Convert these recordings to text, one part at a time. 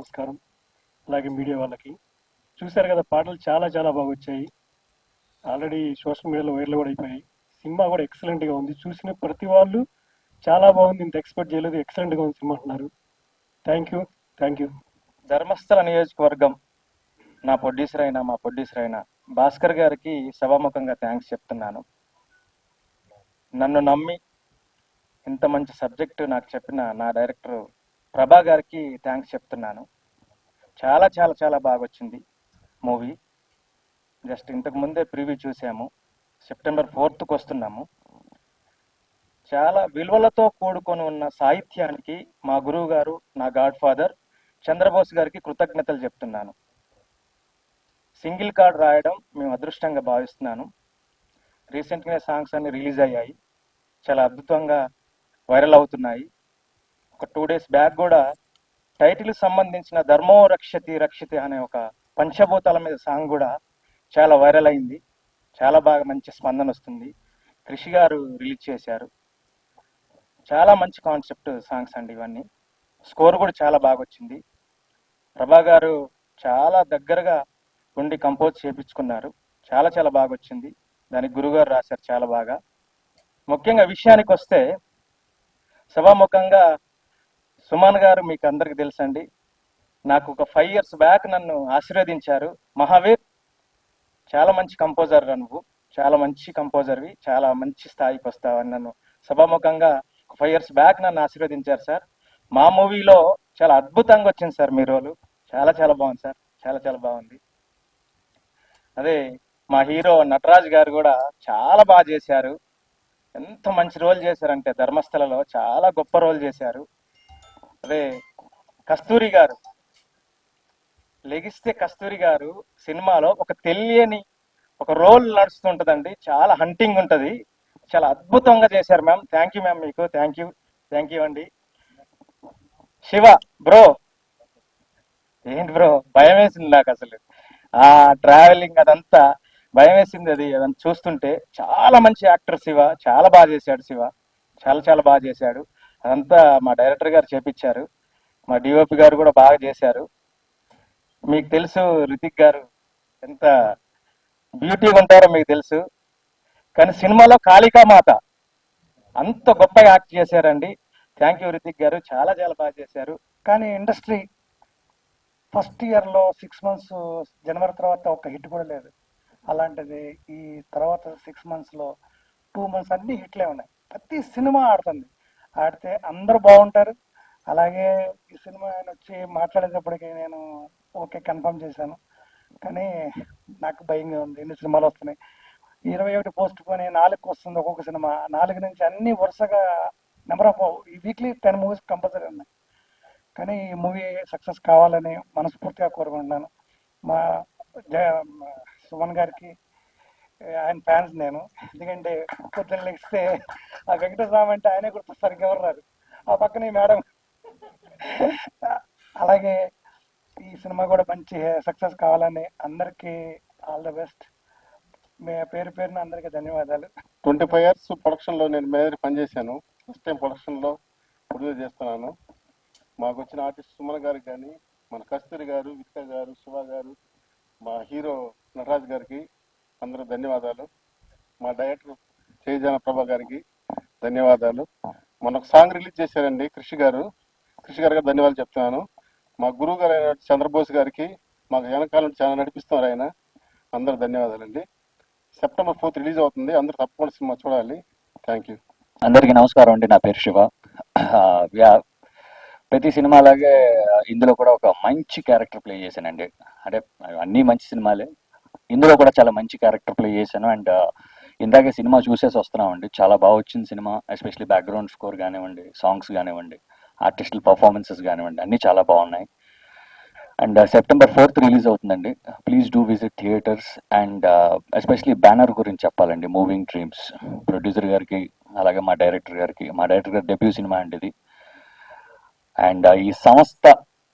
నమస్కారం. అలాగే మీడియా వాళ్ళకి. చూశారు కదా, పాటలు చాలా చాలా బాగా వచ్చాయి. ఆల్రెడీ సోషల్ మీడియాలో వైరల్ కూడా అయిపోయాయి. సినిమా కూడా ఎక్సలెంట్గా ఉంది. చూసిన ప్రతి వాళ్ళు చాలా బాగుంది, ఇంత ఎక్స్పెక్ట్ చేయలేదు, ఎక్సలెంట్గా ఉంది సినిమా అంటున్నారు. Thank you. Thank you. Dharmasthala నియోజకవర్గం మా ప్రొడ్యూసర్ అయిన భాస్కర్ గారికి సభాముఖంగా థ్యాంక్స్ చెప్తున్నాను. నన్ను నమ్మి ఇంత మంచి సబ్జెక్టు నాకు చెప్పిన నా డైరెక్టర్ ప్రభా గారికి థ్యాంక్స్ చెప్తున్నాను. చాలా చాలా చాలా బాగా వచ్చింది మూవీ. జస్ట్ ఇంతకు ముందే ప్రివ్యూ చూసాము. సెప్టెంబర్ 4th వస్తున్నాము. చాలా విలువలతో కూడుకొని ఉన్న సాహిత్యానికి మా గురువు గారు, నా గాడ్ ఫాదర్ చంద్రబోస్ గారికి కృతజ్ఞతలు చెప్తున్నాను. సింగిల్ కార్డ్ రాయడం మేము అదృష్టంగా భావిస్తున్నాను. రీసెంట్గానే సాంగ్స్ అన్ని రిలీజ్ అయ్యాయి, చాలా అద్భుతంగా వైరల్ అవుతున్నాయి. ఒక 2 days బ్యాక్ కూడా టైటిల్ సంబంధించిన ధర్మో రక్షతి రక్షితి అనే ఒక పంచభూతాల మీద సాంగ్ కూడా చాలా వైరల్ అయింది. చాలా బాగా మంచి స్పందన వస్తుంది. కృషి గారు రిలీజ్ చేశారు. చాలా మంచి కాన్సెప్ట్ సాంగ్స్ అండి ఇవన్నీ. స్కోర్ కూడా చాలా బాగా వచ్చింది. ప్రభా గారు చాలా దగ్గరగా ఉండి కంపోజ్ చేయించుకున్నారు. చాలా చాలా బాగా వచ్చింది. దానికి గురుగారు రాశారు చాలా బాగా. ముఖ్యంగా విషయానికి వస్తే, సభాముఖంగా సుమన్ గారు మీకు అందరికి తెలుసండి. నాకు ఒక 5 years బ్యాక్ నన్ను ఆశీర్వదించారు. మహావీర్, చాలా మంచి కంపోజర్ నువ్వు, చాలా మంచి కంపోజర్వి, చాలా మంచి స్థాయికి వస్తావని నన్ను సభాముఖంగా 5 years బ్యాక్ నన్ను ఆశీర్వదించారు సార్. మా మూవీలో చాలా అద్భుతంగా వచ్చింది సార్ మీ రోలు. చాలా చాలా బాగుంది సార్, చాలా చాలా బాగుంది. అదే మా హీరో నటరాజ్ గారు కూడా చాలా బాగా చేశారు. ఎంత మంచి రోల్ చేశారంటే ధర్మస్థలలో చాలా గొప్ప రోల్ చేశారు. అదే కస్తూరి గారు, లెగిస్తే కస్తూరి గారు సినిమాలో ఒక తెలియని ఒక రోల్ నడుస్తుంటదండి. చాలా హంటింగ్ ఉంటది. చాలా అద్భుతంగా చేశారు మ్యామ్. థ్యాంక్ యూ మ్యామ్, మీకు థ్యాంక్ యూ అండి. శివ బ్రో, ఏంటి బ్రో, భయం వేసింది నాకు అసలు. ఆ ట్రావెలింగ్ అదంతా భయం వేసింది. అదంతా చూస్తుంటే చాలా మంచి యాక్టర్ శివ, చాలా బాగా చేశాడు శివ, చాలా చాలా బాగా చేశాడు. అదంతా మా డైరెక్టర్ గారు చేపించారు. మా డిఓపి గారు కూడా బాగా చేశారు. మీకు తెలుసు రితిక్ గారు ఎంత బ్యూటీగా ఉంటారో మీకు తెలుసు. కానీ సినిమాలో కాళికామాత అంత గొప్పగా యాక్ట్ చేశారండి. థ్యాంక్ యూ రితిక్ గారు, చాలా చాలా బాగా చేశారు. కానీ ఇండస్ట్రీ ఫస్ట్ ఇయర్లో 6 months జనవరి తర్వాత ఒక హిట్ కూడా లేదు. అలాంటిది ఈ తర్వాత 6 monthsలో 2 months అన్ని హిట్లే ఉన్నాయి. ప్రతి సినిమా ఆడితే అందరూ బాగుంటారు. అలాగే ఈ సినిమా ఆయన వచ్చి మాట్లాడేటప్పటికి నేను ఓకే కన్ఫర్మ్ చేశాను. కానీ నాకు భయంగా ఉంది. ఎన్ని సినిమాలు వస్తున్నాయి, 21 పోస్ట్ పోని 4కి వస్తుంది ఒక్కొక్క సినిమా. 4 నుంచి అన్ని వరుసగా number of weekly 10 movies compulsory ఉన్నాయి. కానీ ఈ మూవీ సక్సెస్ కావాలని మనస్ఫూర్తిగా కోరుకుంటున్నాను. మా సుమన్ గారికి ఆయన ఫ్యాన్స్ నేను. ఎందుకంటే పొద్దున్న లెగిస్తే ఆ వెంకటస్వామి అంటే ఆయనే గుర్తొస్తారు, ఇంకెవరు రారు. ఆ పక్కన ఈ మేడం. అలాగే ఈ సినిమా కూడా మంచి సక్సెస్ కావాలని అందరికీ ఆల్ ద బెస్ట్. పేరు పేరున అందరికీ ధన్యవాదాలు. 25 years ప్రొడక్షన్లో నేను మేనేజర్ పనిచేశాను. ఫస్ట్ టైం ప్రొడక్షన్లో ప్రొడ్యూస్ చేస్తున్నాను. మాకు వచ్చిన ఆర్టిస్ట్ సుమన్ గారికి కానీ, మన కస్తూరి గారు, విత్క గారు, శివ గారు, మా హీరో నటరాజ్ గారికి అందరూ ధన్యవాదాలు. మా డైరెక్టర్ చేజాన ప్రభా గారికి ధన్యవాదాలు. మొన్న ఒక సాంగ్ రిలీజ్ చేశారండి కృషి గారికి ధన్యవాదాలు చెప్తున్నాను. మా గురువు గారు అయిన చంద్రబోస్ గారికి, మాకు వెనకాల చాలా నడిపిస్తున్నారు ఆయన. అందరూ ధన్యవాదాలండి. September 4th రిలీజ్ అవుతుంది, అందరూ తప్పకుండా సినిమా చూడాలి. Thank you. అందరికీ నమస్కారం అండి, నా పేరు శివ. ప్రతి సినిమా అలాగే ఇందులో కూడా ఒక మంచి క్యారెక్టర్ ప్లే చేశానండి. అంటే అన్నీ మంచి సినిమాలే, ఇందులో కూడా చాలా మంచి క్యారెక్టర్ ప్లే చేశాను. అండ్ ఇందాకే సినిమా చూసేసి వస్తున్నామండి. చాలా బాగా వచ్చింది సినిమా. ఎస్పెషల్లీ బ్యాక్గ్రౌండ్ స్కోర్ కానివ్వండి, సాంగ్స్ కానివ్వండి, ఆర్టిస్టుల పర్ఫార్మెన్సెస్ కానివ్వండి, అన్నీ చాలా బాగున్నాయి. అండ్ September 4th రిలీజ్ అవుతుందండి. Please do visit theatres. And especially banner గురించి చెప్పాలండి, మూవింగ్ డ్రీమ్స్. ప్రొడ్యూసర్ గారికి, అలాగే మా డైరెక్టర్ గారి డెబ్యూ సినిమా అండి ఇది. అండ్ ఈ సంస్థ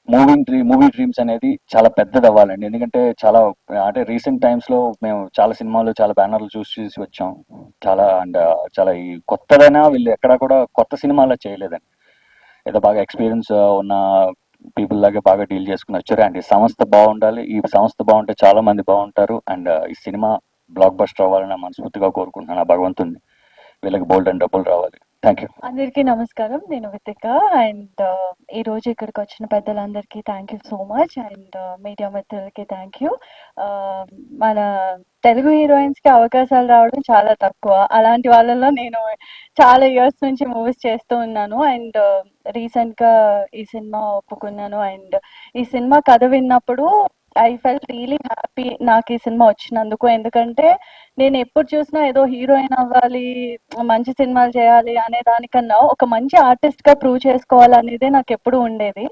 మూవీ డ్రీమ్స్ అనేది చాలా పెద్దది అవ్వాలండి. ఎందుకంటే చాలా అంటే రీసెంట్ టైమ్స్లో మేము చాలా సినిమాలు, చాలా బ్యానర్లు చూసి వచ్చాం. చాలా ఈ కొత్తదైనా వీళ్ళు ఎక్కడా కూడా కొత్త సినిమాలో చేయలేదండి. ఏదో బాగా ఎక్స్పీరియన్స్ ఉన్న పీపుల్ లాగే బాగా డీల్ చేసుకుని వచ్చారు. అండ్ ఈ సంస్థ బాగుండాలి, ఈ సంస్థ బాగుంటే చాలా మంది బాగుంటారు. అండ్ ఈ సినిమా బ్లాక్ బస్టర్ అవ్వాలని మనస్ఫూర్తిగా కోరుకుంటున్నాను. ఆ భగవంతుని వీళ్ళకి బోల్డ్ అండ్ డబ్బులు రావాలి. Thank you. అందరికీ నమస్కారం. నేను వితిక. అండ్ ఈ రోజు ఇక్కడికి వచ్చిన పెద్దలందరికీ thank you so much. And media మిత్రులకి థ్యాంక్ యూ. మన తెలుగు హీరోయిన్స్ కి అవకాశాలు రావడం చాలా తక్కువ. అలాంటి వాళ్ళలో నేను చాలా ఇయర్స్ నుంచి మూవీస్ చేస్తూ ఉన్నాను. అండ్ రీసెంట్ గా ఈ సినిమా ఒప్పుకున్నాను. అండ్ ఈ సినిమా కథ విన్నప్పుడు ఐ ఫెల్ట్ రియలీ హ్యాపీ నాకు ఈ సినిమా వచ్చినందుకు. ఎందుకంటే నేను ఎప్పుడు చూసినా ఏదో హీరోయిన్ అవ్వాలి, మంచి సినిమాలు చేయాలి అనే దానికన్నా ఒక మంచి ఆర్టిస్ట్ గా ప్రూవ్ చేసుకోవాలనేదే నాకు ఎప్పుడు ఉండేది.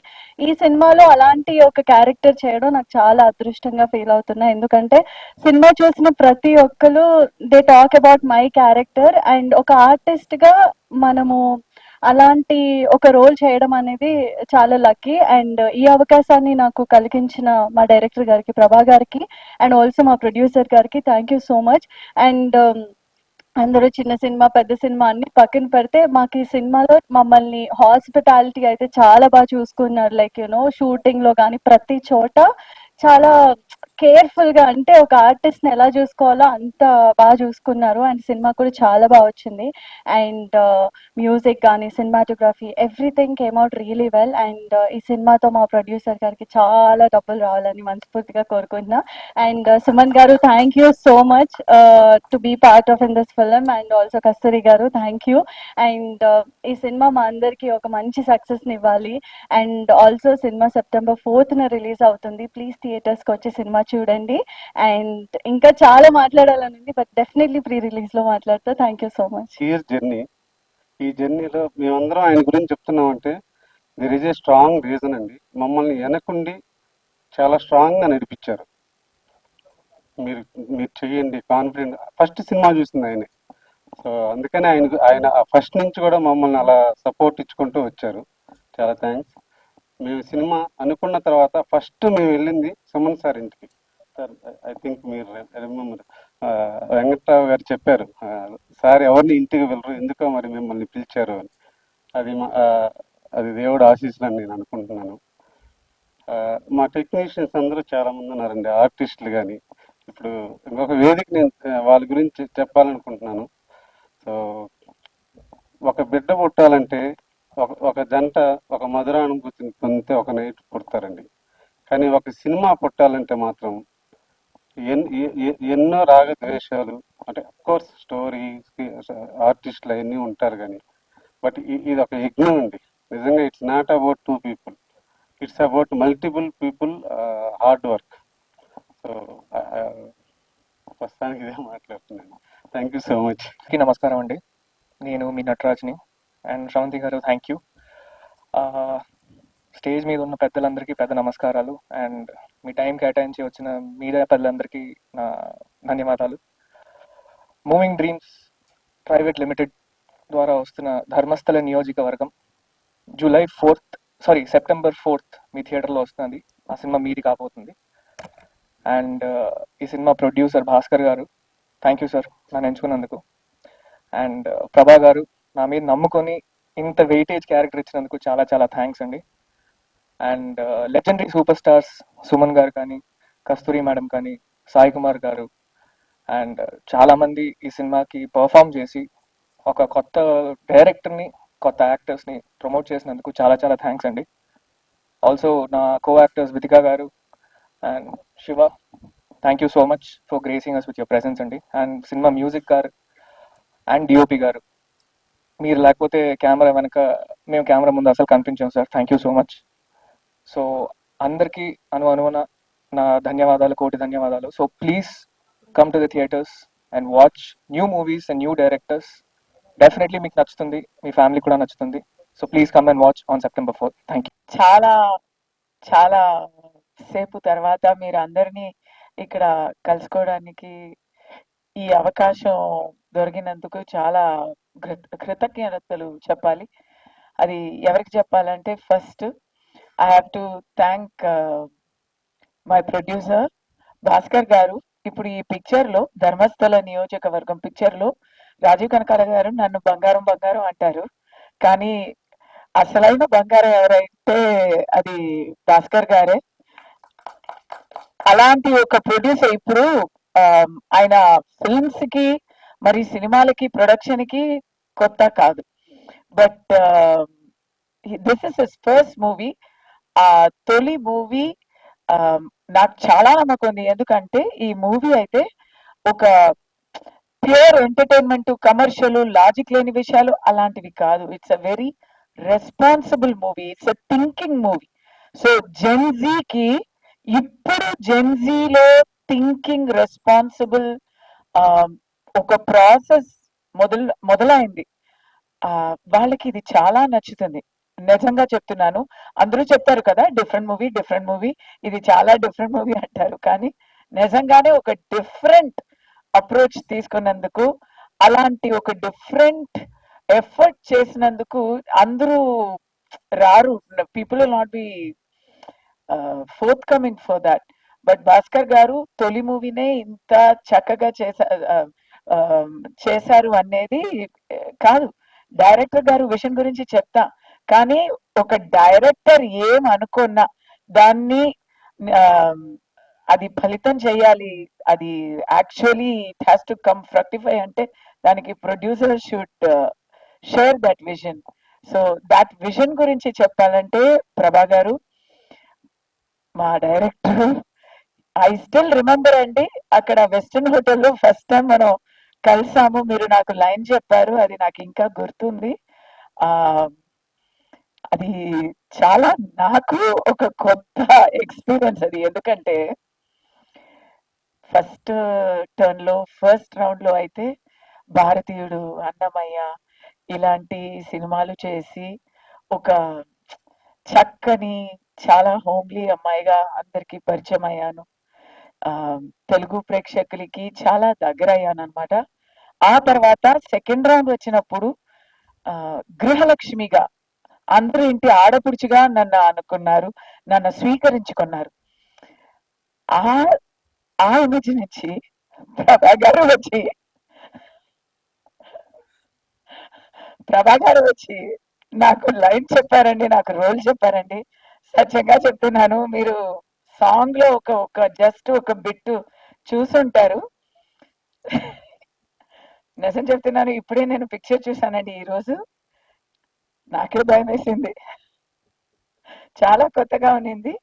ఈ సినిమాలో అలాంటి ఒక క్యారెక్టర్ చేయడం నాకు చాలా అదృష్టంగా ఫీల్ అవుతున్నా. ఎందుకంటే సినిమా చూసిన ప్రతి ఒక్కరు they talk about my character. And ఒక ఆర్టిస్ట్ గా మనము అలాంటి ఒక రోల్ చేయడం అనేది చాలా లక్కీ. అండ్ ఈ అవకాశాన్ని నాకు కలిగించిన మా డైరెక్టర్ గారికి, ప్రభా గారికి, అండ్ ఆల్సో మా ప్రొడ్యూసర్ గారికి thank you so much. And అందరూ చిన్న సినిమా పెద్ద సినిమా అన్ని పక్కన పెడితే మాకు ఈ సినిమాలో మమ్మల్ని హాస్పిటాలిటీ అయితే చాలా బాగా చూసుకున్నారు. లైక్ షూటింగ్ లో కానీ ప్రతి చోట చాలా కేర్ఫుల్ గా, అంటే ఒక ఆర్టిస్ట్ ని ఎలా చూసుకోవాలో అంత బాగా చూసుకున్నారు. అండ్ సినిమా కూడా చాలా బాగా వచ్చింది. అండ్ మ్యూజిక్ కానీ cinematography everything came out really well. And ఈ సినిమాతో మా ప్రొడ్యూసర్ గారికి చాలా డబ్బులు రావాలని మనస్ఫూర్తిగా కోరుకుంటున్నా. And Suman garu thank you so much to be part of in this film. And also Kasturi garu thank you. And ఈ సినిమా మా అందరికి ఒక మంచి సక్సెస్ ని ఇవ్వాలి. And also cinema September 4th release అవుతుంది. ప్లీజ్ థియేటర్స్ కి వచ్చి సినిమా చూడండి. అండ్ ఇంకా చాలా మాట్లాడాలని ఉంది, బట్ డెఫినెట్లీ ప్రీ రిలీజ్ లో మాట్లాడతా. Thank you so much. Years journey, ఈ జర్నీలో మేమందరం ఆయన గురించి చెప్తున్నామంటే there is a strong reason అండి. మమ్మల్ని వెనకుండి చాలా స్ట్రాంగ్గా నడిపించారు. మీరు మీరు చెయ్యండి కాన్ఫిడెంట్. ఫస్ట్ సినిమా చూసింది ఆయనే. సో అందుకని ఆయన ఫస్ట్ నుంచి కూడా మమ్మల్ని అలా సపోర్ట్ ఇచ్చుకుంటూ వచ్చారు. చాలా థ్యాంక్స్. మేము సినిమా అనుకున్న తర్వాత ఫస్ట్ మేము వెళ్ళింది సుమన్ సార్ ఇంటికి. సార్ ఐ థింక్ మీరు రిమెంబర్, వెంకట్రావు గారు చెప్పారు, సార్ ఎవరిని ఇంటికి వెళ్ళరు, ఎందుకో మరి మిమ్మల్ని పిలిచారు అని. అది దేవుడు ఆశీస్సులు అని నేను అనుకుంటున్నాను. మా టెక్నీషియన్స్ అందరూ చాలా మంది ఉన్నారండి, ఆర్టిస్టులు కానీ. ఇప్పుడు ఇంకొక వేదిక నేను వాళ్ళ గురించి చెప్పాలనుకుంటున్నాను. సో ఒక బిడ్డ పుట్టాలంటే ఒక జంట ఒక మధురానుభూతిని పొందితే ఒక నైట్ పుడతారండి. కానీ ఒక సినిమా పుట్టాలంటే మాత్రం ఎన్నో రాగద్వేషాలు, అంటే కోర్స్ స్టోరీ ఆర్టిస్టులు అవన్నీ ఉంటారు కానీ, బట్ ఇది ఒక యజ్ఞం అండి నిజంగా. It's not about 2 people, it's about multiple people hard work. So ప్రస్తుతానికి ఇదే మాట్లాడుతున్నాను. Thank you so much. నమస్కారం అండి, నేను మీ నటరాజ్ని. అండ్ శ్రవంతి గారు థ్యాంక్ యూ. స్టేజ్ మీద ఉన్న పెద్దలందరికీ పెద్ద నమస్కారాలు. అండ్ మీ టైం కేటాయించి వచ్చిన మీడియా పెద్దలందరికీ నా ధన్యవాదాలు. మూవింగ్ డ్రీమ్స్ ప్రైవేట్ లిమిటెడ్ ద్వారా వస్తున్న ధర్మస్థల నియోజకవర్గం September 4th మీ థియేటర్లో వస్తుంది. ఆ సినిమా మీది కాబోతుంది. అండ్ ఈ సినిమా ప్రొడ్యూసర్ భాస్కర్ గారు, థ్యాంక్ యూ సార్ నన్ను ఎంచుకున్నందుకు. అండ్ ప్రభా గారు నా మీద నమ్ముకొని ఇంత వెయిటేజ్ క్యారెక్టర్ ఇచ్చినందుకు చాలా చాలా థ్యాంక్స్ అండి. And legendary super stars Suman గారు కానీ, కస్తూరి మేడం కానీ, సాయి కుమార్ గారు, అండ్ చాలామంది ఈ సినిమాకి పర్ఫామ్ చేసి ఒక కొత్త డైరెక్టర్ని, కొత్త యాక్టర్స్ని ప్రమోట్ చేసినందుకు చాలా చాలా థ్యాంక్స్ అండి. ఆల్సో నా కో actors Vithika garu and Shiva, thank you so much for gracing us with your presence అండి. And cinema music garu and DOP garu, మీరు లేకపోతే కెమెరా వెనక మేము కెమెరా ముందు అసలు కనిపించాం sir. Thank you so much. So అందరికీ అనువున నా ధన్యవాదాలు, కోటి ధన్యవాదాలు. So please come to the theatres and watch new movies and new directors. Definitely మీకు నచ్చుతుంది, మీ ఫ్యామిలీ కూడా నచ్చుతుంది. So please come and watch on September 4th. Thank you. చాలా చాలా సేపు తర్వాత మీరు అందరినీ ఇక్కడ కలుసుకోవడానికి ఈ అవకాశం దొరికినందుకు చాలా కృతజ్ఞతలు చెప్పాలి. అది ఎవరికి చెప్పాలంటే first I have to thank my producer Bhaskar గారు. ఇప్పుడు ఈ పిక్చర్లో ధర్మస్థల నియోజకవర్గం పిక్చర్లో రాజీవ్ కనకాల గారు నన్ను బంగారం బంగారం అంటారు, కానీ అసలైన బంగారం ఎవరైతే అది భాస్కర్ గారే. అలాంటి ఒక ప్రొడ్యూసర్ ఇప్పుడు ఆయన ఫిల్మ్స్ కి మరి సినిమాలకి ప్రొడక్షన్ కి కొత్త కాదు. But this is his first movie. ఆ తొలి మూవీ నాకు చాలా నమ్మకం ఉంది. ఎందుకంటే ఈ మూవీ అయితే ఒక ప్యూర్ ఎంటర్టైన్మెంట్, కమర్షియల్, లాజిక్ లేని విషయాలు అలాంటివి కాదు. It's a very responsible movie. It's a thinking movie. So జెన్జీకి ఇప్పుడు జెన్జీలో థింకింగ్ రెస్పాన్సిబుల్ ఒక ప్రాసెస్ మొదలైంది. వాళ్ళకి ఇది చాలా నచ్చుతుంది. నిజంగా చెప్తున్నాను. అందరూ చెప్తారు కదా డిఫరెంట్ మూవీ, ఇది చాలా డిఫరెంట్ మూవీ అంటారు. కానీ నిజంగానే ఒక డిఫరెంట్ అప్రోచ్ తీసుకున్నందుకు, అలాంటి ఒక డిఫరెంట్ ఎఫర్ట్ చేసినందుకు అందరూ రారు. People will not be fourth coming for that. But Bhaskar గారు తొలి మూవీనే ఇంత చక్కగా చేశారు అనేది కాదు. డైరెక్టర్ గారు విషయం గురించి చెప్తా, కానీ ఒక డైరెక్టర్ ఏం అనుకున్నా దాన్ని అది ఫలితం చేయాలి. అది actually it has to come fructify అంటే దానికి producer should share that vision. So that vision గురించి చెప్పాలంటే ప్రభా గారు మా డైరెక్టర్. ఐ స్టిల్ రిమెంబర్ అండి, అక్కడ వెస్టర్న్ హోటల్లో ఫస్ట్ టైం మనం కలిసాము. మీరు నాకు లైన్ చెప్పారు, అది నాకు ఇంకా గుర్తుంది. అది చాలా నాకు ఒక కొత్త ఎక్స్పీరియన్స్ అది. ఎందుకంటే ఫస్ట్ టర్న్ లో, ఫస్ట్ రౌండ్ లో అయితే భారతీయుడు, అన్నమయ్య ఇలాంటి సినిమాలు చేసి ఒక చక్కని చాలా హోమ్లీ అమ్మాయిగా అందరికి పరిచయం అయ్యాను. తెలుగు ప్రేక్షకులకి చాలా దగ్గర అయ్యాను అనమాట. ఆ తర్వాత సెకండ్ రౌండ్ వచ్చినప్పుడు గృహలక్ష్మిగా అందరూ ఇంటి ఆడపుడుచుగా నన్ను అనుకున్నారు, నన్ను స్వీకరించుకున్నారు. ఆ ఇమేజ్ నుంచి ప్రభా గారు వచ్చి నాకు లైన్ చెప్పారండి, నాకు రోల్ చెప్పారండి. సత్యంగా చెప్తున్నాను, మీరు సాంగ్ లో ఒక జస్ట్ ఒక బిట్ చూసుంటారు. నిజం చెప్తున్నాను, ఇప్పుడే నేను పిక్చర్ చూసానండి ఈ రోజు. నాకే భయం వేసింది, చాలా కొత్తగా ఉన్నింది.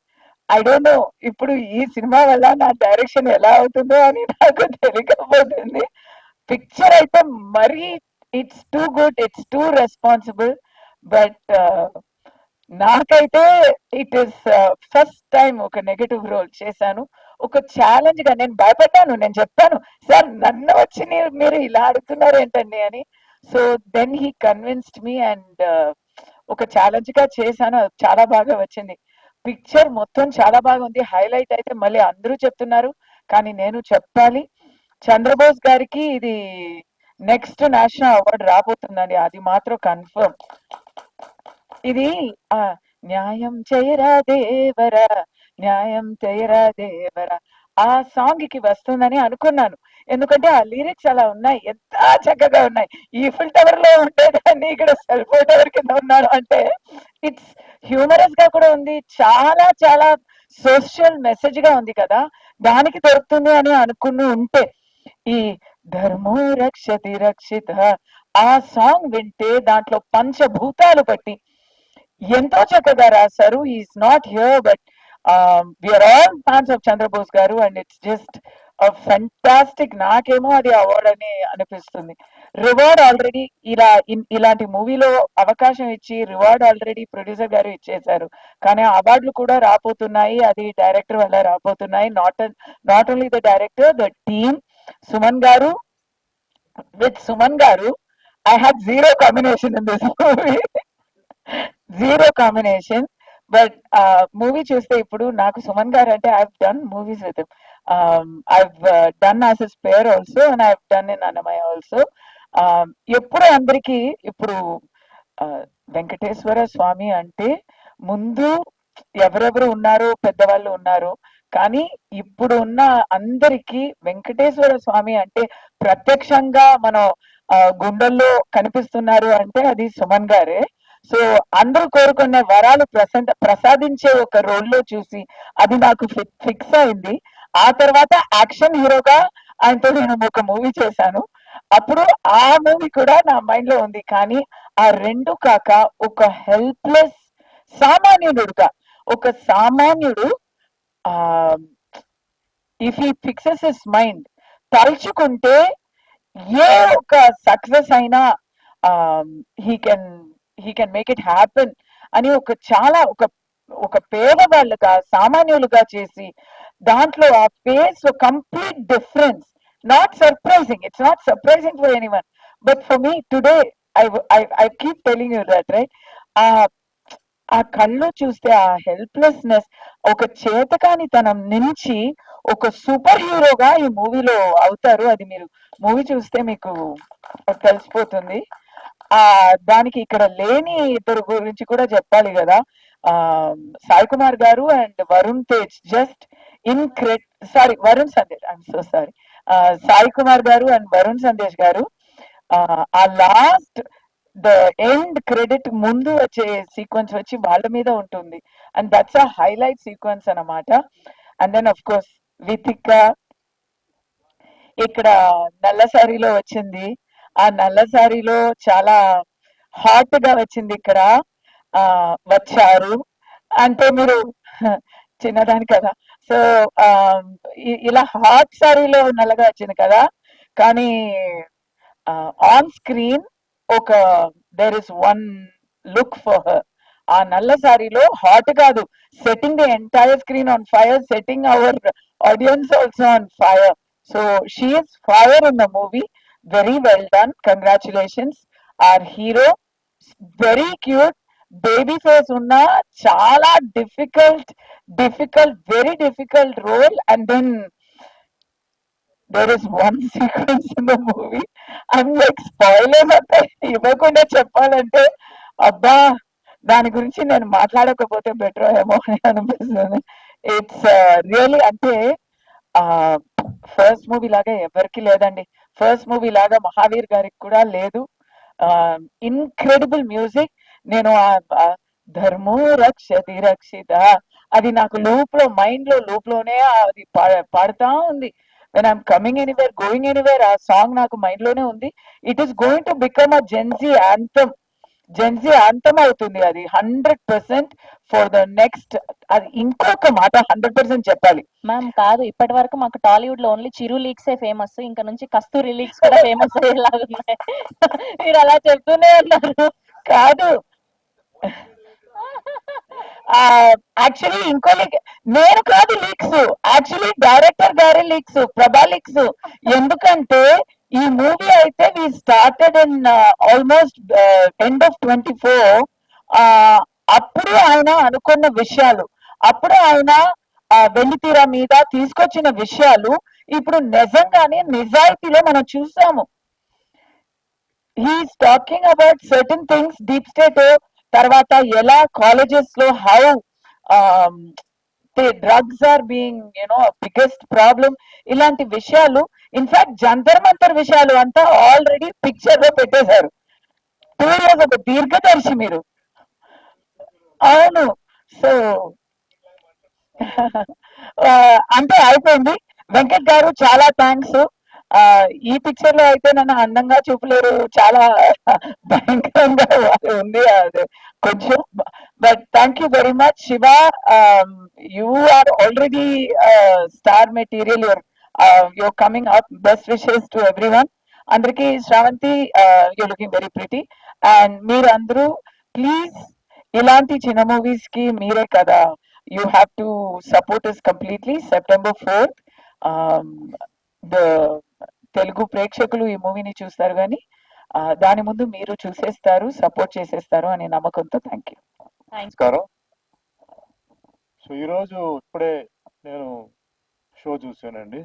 ఐ డోంట్ నో ఇప్పుడు ఈ సినిమా వల్ల నా డైరెక్షన్ ఎలా అవుతుందో అని నాకు తెలియకపోతుంది. పిక్చర్ అయితే మరీ it's too good, it's two responsible. But నాకైతే ఇట్ ఈస్ ఫస్ట్ టైం ఒక నెగటివ్ రోల్ చేశాను. ఒక ఛాలెంజ్ గా నేను భయపడ్డాను. నేను చెప్పాను, సార్ నన్ను వచ్చి మీరు ఇలా అడుగుతున్నారు ఏంటండి అని. So then he convinced me and ఒక ఛాలెంజ్ గా చేశాను. చాలా బాగా వచ్చింది. పిక్చర్ మొత్తం చాలా బాగా ఉంది. హైలైట్ అయితే మళ్ళీ అందరూ చెప్తున్నారు, కానీ నేను చెప్పాలి, చంద్రబోస్ గారికి ఇది నెక్స్ట్ నేషనల్ అవార్డు రాబోతుందండి, అది మాత్రం కన్ఫర్మ్. ఇది న్యాయం చేయరా దేవరా, న్యాయం చేయరా దేవరా ఆ సాంగ్ కి వస్తుందని అనుకున్నాను. ఎందుకంటే ఆ లిరిక్స్ అలా ఉన్నాయి, ఎంత చక్కగా ఉన్నాయి. ఈఫిల్ టవర్ లో ఉండేదాన్ని ఇక్కడ సెల్ ఫోన్ టవర్ కింద ఉన్నాను అంటే ఇట్స్ హ్యూమరస్ గా కూడా ఉంది, చాలా చాలా సోషల్ మెసేజ్ గా ఉంది కదా. దానికి దొరుకుతుంది అని అనుకుని ఉంటే ఈ ధర్మో రక్షతి రక్షిత ఆ సాంగ్ వింటే దాంట్లో పంచభూతాలు బట్టి ఎంతో చక్కగా రాశారు. Is not here but we are all fans of Chandrabose గారు అండ్ ఇట్స్ జస్ట్ ఫెంటాస్టిక్. నాకేమో అది అవార్డ్ అని అనిపిస్తుంది. రివార్డ్ ఆల్రెడీ ఇలాంటి మూవీలో అవకాశం ఇచ్చి రివార్డ్ ఆల్రెడీ ప్రొడ్యూసర్ గారు ఇచ్చేశారు, కానీ అవార్డులు కూడా రాబోతున్నాయి. అది డైరెక్టర్ వల్ల రాబోతున్నాయి. Not only the director, the team. Suman గారు, విత్ సుమన్ గారు I had zero combination in this movie. Zero combination. But movie చూస్తే ఇప్పుడు నాకు సుమన్ గారు అంటే I've done movies with him. I've done as his pair also and I've done in Annamaya also. ఎప్పుడు అందరికి ఇప్పుడు వెంకటేశ్వర స్వామి అంటే ముందు ఎవరెవరు ఉన్నారు, పెద్దవాళ్ళు ఉన్నారు, కానీ ఇప్పుడు ఉన్న అందరికి వెంకటేశ్వర స్వామి అంటే ప్రత్యక్షంగా మనం గుండెల్లో కనిపిస్తున్నారు అంటే అది సుమన్ గారే. సో అందరూ కోరుకునే వరాలు ప్రసాదించే ఒక రోల్లో చూసి అది నాకు ఫిక్స్ అయింది. ఆ తర్వాత యాక్షన్ హీరోగా ఆయనతో నేను ఒక మూవీ చేశాను. అప్పుడు ఆ మూవీ కూడా నా మైండ్ లో ఉంది. కానీ ఆ రెండు కాక ఒక హెల్ప్లెస్ సామాన్యుడుగా, ఒక సామాన్యుడు ఆ if he fixes his mind, తలుచుకుంటే ఏ ఒక సక్సెస్ అయినా he can he can make it happen అని ఒక చాలా ఒక ఒక పేదవాళ్ళుగా సామాన్యులుగా చేసి దాంట్లో ఆ face complete difference. Not surprising, it's not surprising for anyone, but for me today I keep telling you that right. ఆ ఆ కళ్ళు చూస్తే ఆ హెల్ప్లెస్నెస్, ఒక చేతకానితనం నుంచి ఒక సూపర్ హీరోగా ఈ మూవీలో అవుతారు. అది మీరు మూవీ చూస్తే మీకు తెలిసిపోతుంది. ఆ దానికి ఇక్కడ లేని ఇద్దరు గురించి కూడా చెప్పాలి కదా. ఆ సాయి కుమార్ గారు and Varun Tej just sorry Varun Sandesh, I'm so sorry, Sai Kumar గారు అండ్ వరుణ్ సందేశ్ గారు ఆ లాస్ట్ ద ఎండ్ క్రెడిట్ ముందు వచ్చే సీక్వెన్స్ వచ్చి వాళ్ళ మీద ఉంటుంది. And that's a highlight sequence అన్నమాట. And then of course Vithika ఇక్కడ నల్ల సారీలో వచ్చింది. ఆ నల్ల సారీలో చాలా హాట్ గా వచ్చింది. ఇక్కడ వచ్చారు అంటే మీరు చిన్నదాని కదా, సో ఇలా హాట్ సారీలో నల్లగా వచ్చింది కదా. కానీ ఆన్ స్క్రీన్ ఒక there is one look for her. ఆ నల్ల సారీలో హాట్ కాదు, setting the entire screen on fire, setting our audience also on fire. So she is fire in the movie. Very well done, congratulations. Our hero very cute, baby face ఉన్న చాలా very difficult role. And then there is one sequence in the movie, I'm like spoilers అంటే ఇవ్వకుండా చెప్పాలంటే అబ్బా దాని గురించి నేను మాట్లాడకపోతే బెటర్ ఏమో అని అనిపిస్తుంది. ఇట్స్ రియలీ అంటే ఫస్ట్ మూవీ లాగా ఎవరికి లేదండి. ఫస్ట్ మూవీ లాగా మహావీర్ గారికి కూడా లేదు. Incredible music. నేను ధర్మో రక్షతి రక్షిత అది నాకు మైండ్ లో లూప్ లోనే అది పాడుతా ఉంది. when I'm coming anywhere, going anywhere, ఆ సాంగ్ నాకు మైండ్ లోనే ఉంది. It is going to become a Gen Z anthem అవుతుంది అది 100% ఫర్ ద నెక్స్ట్. అది ఇంకొక మాట 100% చెప్పాలి మ్యామ్. కాదు, ఇప్పటి వరకు మాకు టాలీవుడ్ లో ఓన్లీ చిరు లీక్సే ఫేమస్, ఇంకా నుంచి కస్తూరి లీక్స్ కూడా ఫేమస్ అయ్యేలాగా ఉన్నాయి. మీరు అలా చెప్తూనే ఉన్నారు. కాదు యాక్చువల్లీ ఇంకో లీక్ నేను కాదు, లీక్స్ యాక్చువల్లీ డైరెక్టర్ గారి లీక్స్, ప్రభా లీక్స్. ఎందుకంటే ఈ మూవీ అయితే we started in almost end of 24. అప్పుడు ఆయన అనుకున్న విషయాలు, అప్పుడు ఆయన వెండితీర మీద తీసుకొచ్చిన విషయాలు ఇప్పుడు నిజంగానే నిజాయితీలో మనం చూసాము. He is talking about certain things, deep state తర్వాత ఎలా కాలేజెస్ లో how drugs are being biggest problem, ఇలాంటి విషయాలు. ఇన్ఫాక్ట్ జంతర్ మంతర్ విషయాలు అంతా ఆల్రెడీ పిక్చర్ లో పెట్టేశారు. 2 years ఒక దీర్ఘదర్శి మీరు. అవును. సో అంటే అయిపోయింది. వెంకట్ గారు చాలా థ్యాంక్స్. ఈ పిక్చర్ లో అయితే నన్ను అందంగా చూపలేరు, చాలా భయంకరంగా ఉంది అది కొంచెం. But thank you very much Shiva. You are already star material. Your coming up. Best wishes to everyone. అందరికి Shravanthi, you're looking very pretty. And మీరు అందరూ ప్లీజ్ ఇలాంటి చిన్న మూవీస్ కి మీరే కదా, you have to support us completely. September 4th the Telugu ప్రేక్షకులు ఈ మూవీని చూస్తారు, కానీ దాని ముందు మీరు చూసేస్తారు, సపోర్ట్ చేసేస్తారు అనే నమ్మకంతో. Thank you. నమస్కారం. సో ఈరోజు ఇప్పుడే నేను షో చూశానండి.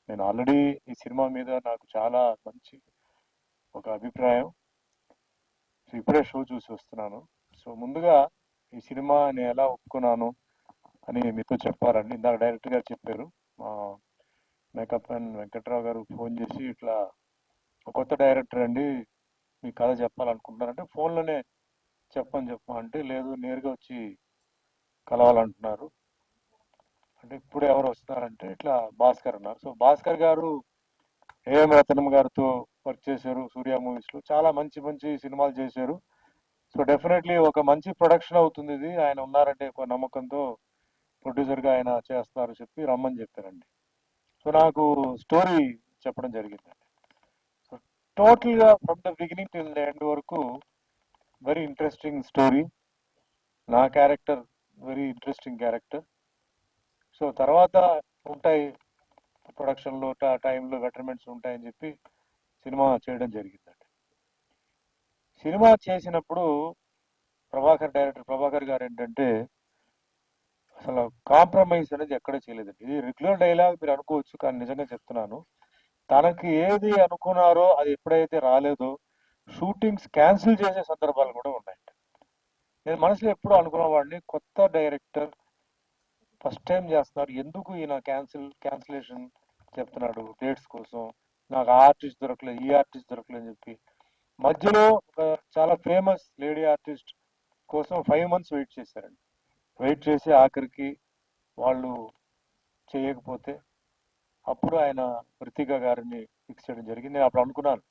నేను ఆల్రెడీ ఈ సినిమా మీద నాకు చాలా మంచి ఒక అభిప్రాయం. సో ఇప్పుడే షో చూసి వస్తున్నాను. సో ముందుగా ఈ సినిమా నేను ఎలా ఒప్పుకున్నాను అని మీతో చెప్పాలండి. ఇందాక డైరెక్టర్ గారు చెప్పారు, మా మేకప్ మ్యాన్ వెంకట్రావు గారు ఫోన్ చేసి ఇట్లా కొత్త డైరెక్టర్ అండి మీ కథ చెప్పాలనుకుంటున్నారంటే ఫోన్లోనే చెప్పని అంటే లేదు నేరుగా వచ్చి కలవాలంటున్నారు. అంటే ఇప్పుడు ఎవరు వస్తున్నారంటే ఇట్లా భాస్కర్ అన్నారు. సో భాస్కర్ గారు ఏఎం రత్నం గారితో వర్క్ చేశారు సూర్య మూవీస్ లో, చాలా మంచి మంచి సినిమాలు చేశారు. సో డెఫినెట్లీ ఒక మంచి ప్రొడక్షన్ అవుతుంది ఇది. ఆయన ఉన్నారంటే ఒక నమ్మకంతో ప్రొడ్యూసర్ గా ఆయన చేస్తున్నారు చెప్పి రమ్మని చెప్పారండి. సో నాకు స్టోరీ చెప్పడం జరిగిందండి. సో టోటల్ గా from the beginning till the end వరకు వెరీ ఇంట్రెస్టింగ్ స్టోరీ. నా character very interesting character. So తర్వాత ఉంటాయి ప్రొడక్షన్లో టైంలో బెటర్మెంట్స్ ఉంటాయని చెప్పి సినిమా చేయడం జరిగిందండి. సినిమా చేసినప్పుడు డైరెక్టర్ ప్రభాకర్ గారు ఏంటంటే అసలు కాంప్రమైజ్ అనేది ఎక్కడ చేయలేదండి. ఇది రెగ్యులర్ డైలాగ్ మీరు అనుకోవచ్చు, కానీ నిజంగా చెప్తున్నాను, తనకి ఏది అనుకున్నారో అది ఎప్పుడైతే రాలేదో షూటింగ్స్ క్యాన్సిల్ చేసే సందర్భాలు కూడా ఉన్నాయండి. నేను మనసులో ఎప్పుడు అనుకున్నవాడిని, కొత్త డైరెక్టర్ ఫస్ట్ టైం చేస్తున్నారు, ఎందుకు ఈయన క్యాన్సిలేషన్ చెప్తున్నాడు డేట్స్ కోసం, నాకు ఆ ఆర్టిస్ట్ దొరకలేదు ఈ ఆర్టిస్ట్ దొరకలేదు అని చెప్పి మధ్యలో ఒక చాలా ఫేమస్ లేడీ ఆర్టిస్ట్ కోసం 5 months వెయిట్ చేశారండి. వెయిట్ చేసి ఆఖరికి వాళ్ళు చేయకపోతే అప్పుడు ఆయన రితికా గారిని ఫిక్స్ చేయడం జరిగింది. నేను అప్పుడు అనుకున్నాను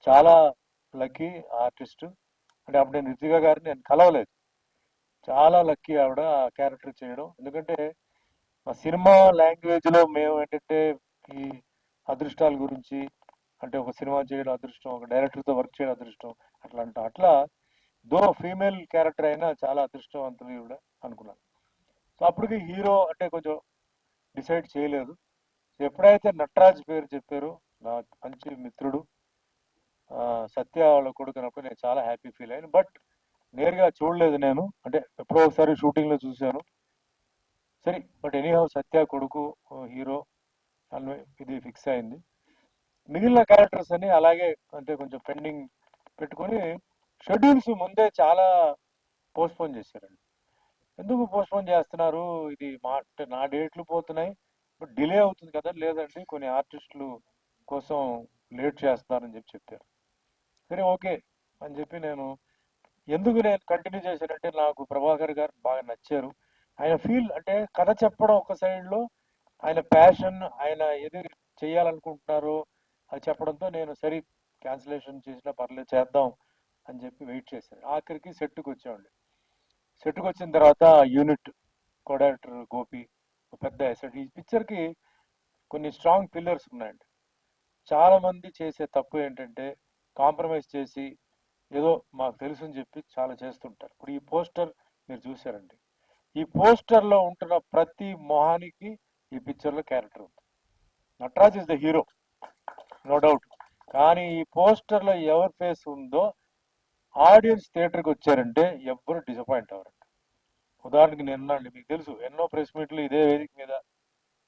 చాలా లక్కీ ఆర్టిస్ట్, అంటే అప్పుడు నేను రితికా గారిని నేను కలవలేదు, చాలా లక్కీ ఆవిడ ఆ క్యారెక్టర్ చేయడం. ఎందుకంటే మా సినిమా లాంగ్వేజ్ లో మేము ఏంటంటే ఈ అదృష్టాల గురించి, అంటే ఒక సినిమా చేయడం అదృష్టం, ఒక డైరెక్టర్తో వర్క్ చేయడం అదృష్టం అట్లా దో ఫీమేల్ క్యారెక్టర్ అయినా చాలా అదృష్టవంతులు కూడా అనుకున్నాను. సో అప్పటికి హీరో అంటే కొంచెం డిసైడ్ చేయలేదు. సో ఎప్పుడైతే నటరాజ్ పేరు చెప్పారో, నా మంచి మిత్రుడు సత్య వాళ్ళ కొడుకున్నప్పుడు నేను చాలా హ్యాపీ ఫీల్ అయ్యాను. బట్ నేరుగా చూడలేదు నేను, అంటే ఎప్పుడో ఒకసారి షూటింగ్లో చూశాను. సరే, బట్ ఎనీహౌ సత్య కొడుకు హీరో అని ఇది ఫిక్స్ అయింది. మిగిలిన క్యారెక్టర్స్ అని అలాగే అంటే కొంచెం పెండింగ్ పెట్టుకొని షెడ్యూల్స్ ముందే చాలా పోస్ట్పోన్ చేశారండి. ఎందుకు పోస్ట్పోన్ చేస్తున్నారు, ఇది అంటే నా డేట్లు పోతున్నాయి బట్ డిలే అవుతుంది కదా, లేదండి కొన్ని ఆర్టిస్టులు కోసం లేట్ చేస్తున్నారని చెప్పారు. సరే ఓకే అని చెప్పి నేను కంటిన్యూ చేశానంటే, నాకు ప్రభాకర్ గారు బాగా నచ్చారు. ఆయన ఫీల్ అంటే కథ చెప్పడం ఒక సైడ్లో, ఆయన ప్యాషన్, ఆయన ఏది చేయాలనుకుంటున్నారో అది చెప్పడంతో నేను సరే క్యాన్సిలేషన్ చేసినా పర్లేదు చేద్దాం అని చెప్పి వెయిట్ చేశాను. ఆఖరికి సెట్కి వచ్చామండి. సెట్కి వచ్చిన తర్వాత యూనిట్ కోడైరెక్టర్ గోపి పెద్ద ఎసెట్. ఈ పిక్చర్కి కొన్ని స్ట్రాంగ్ పిల్లర్స్ ఉన్నాయండి. చాలా మంది చేసే తప్పు ఏంటంటే కాంప్రమైజ్ చేసి ఏదో మాకు తెలుసు అని చెప్పి చాలా చేస్తుంటారు. ఇప్పుడు ఈ పోస్టర్ మీరు చూసారండి, ఈ పోస్టర్లో ఉంటున్న ప్రతి మొహానికి ఈ పిక్చర్లో క్యారెక్టర్ ఉంది. Nataraj is the hero, no doubt. కానీ ఈ పోస్టర్లో ఎవరి ఫేస్ ఉందో ఆడియన్స్ థియేటర్కి వచ్చారంటే ఎవ్వరు డిసప్పాయింట్ అవ్వరండి. ఉదాహరణకి నిన్నండి, మీకు తెలుసు ఎన్నో ప్రెస్ మీట్లు ఇదే వేదిక మీద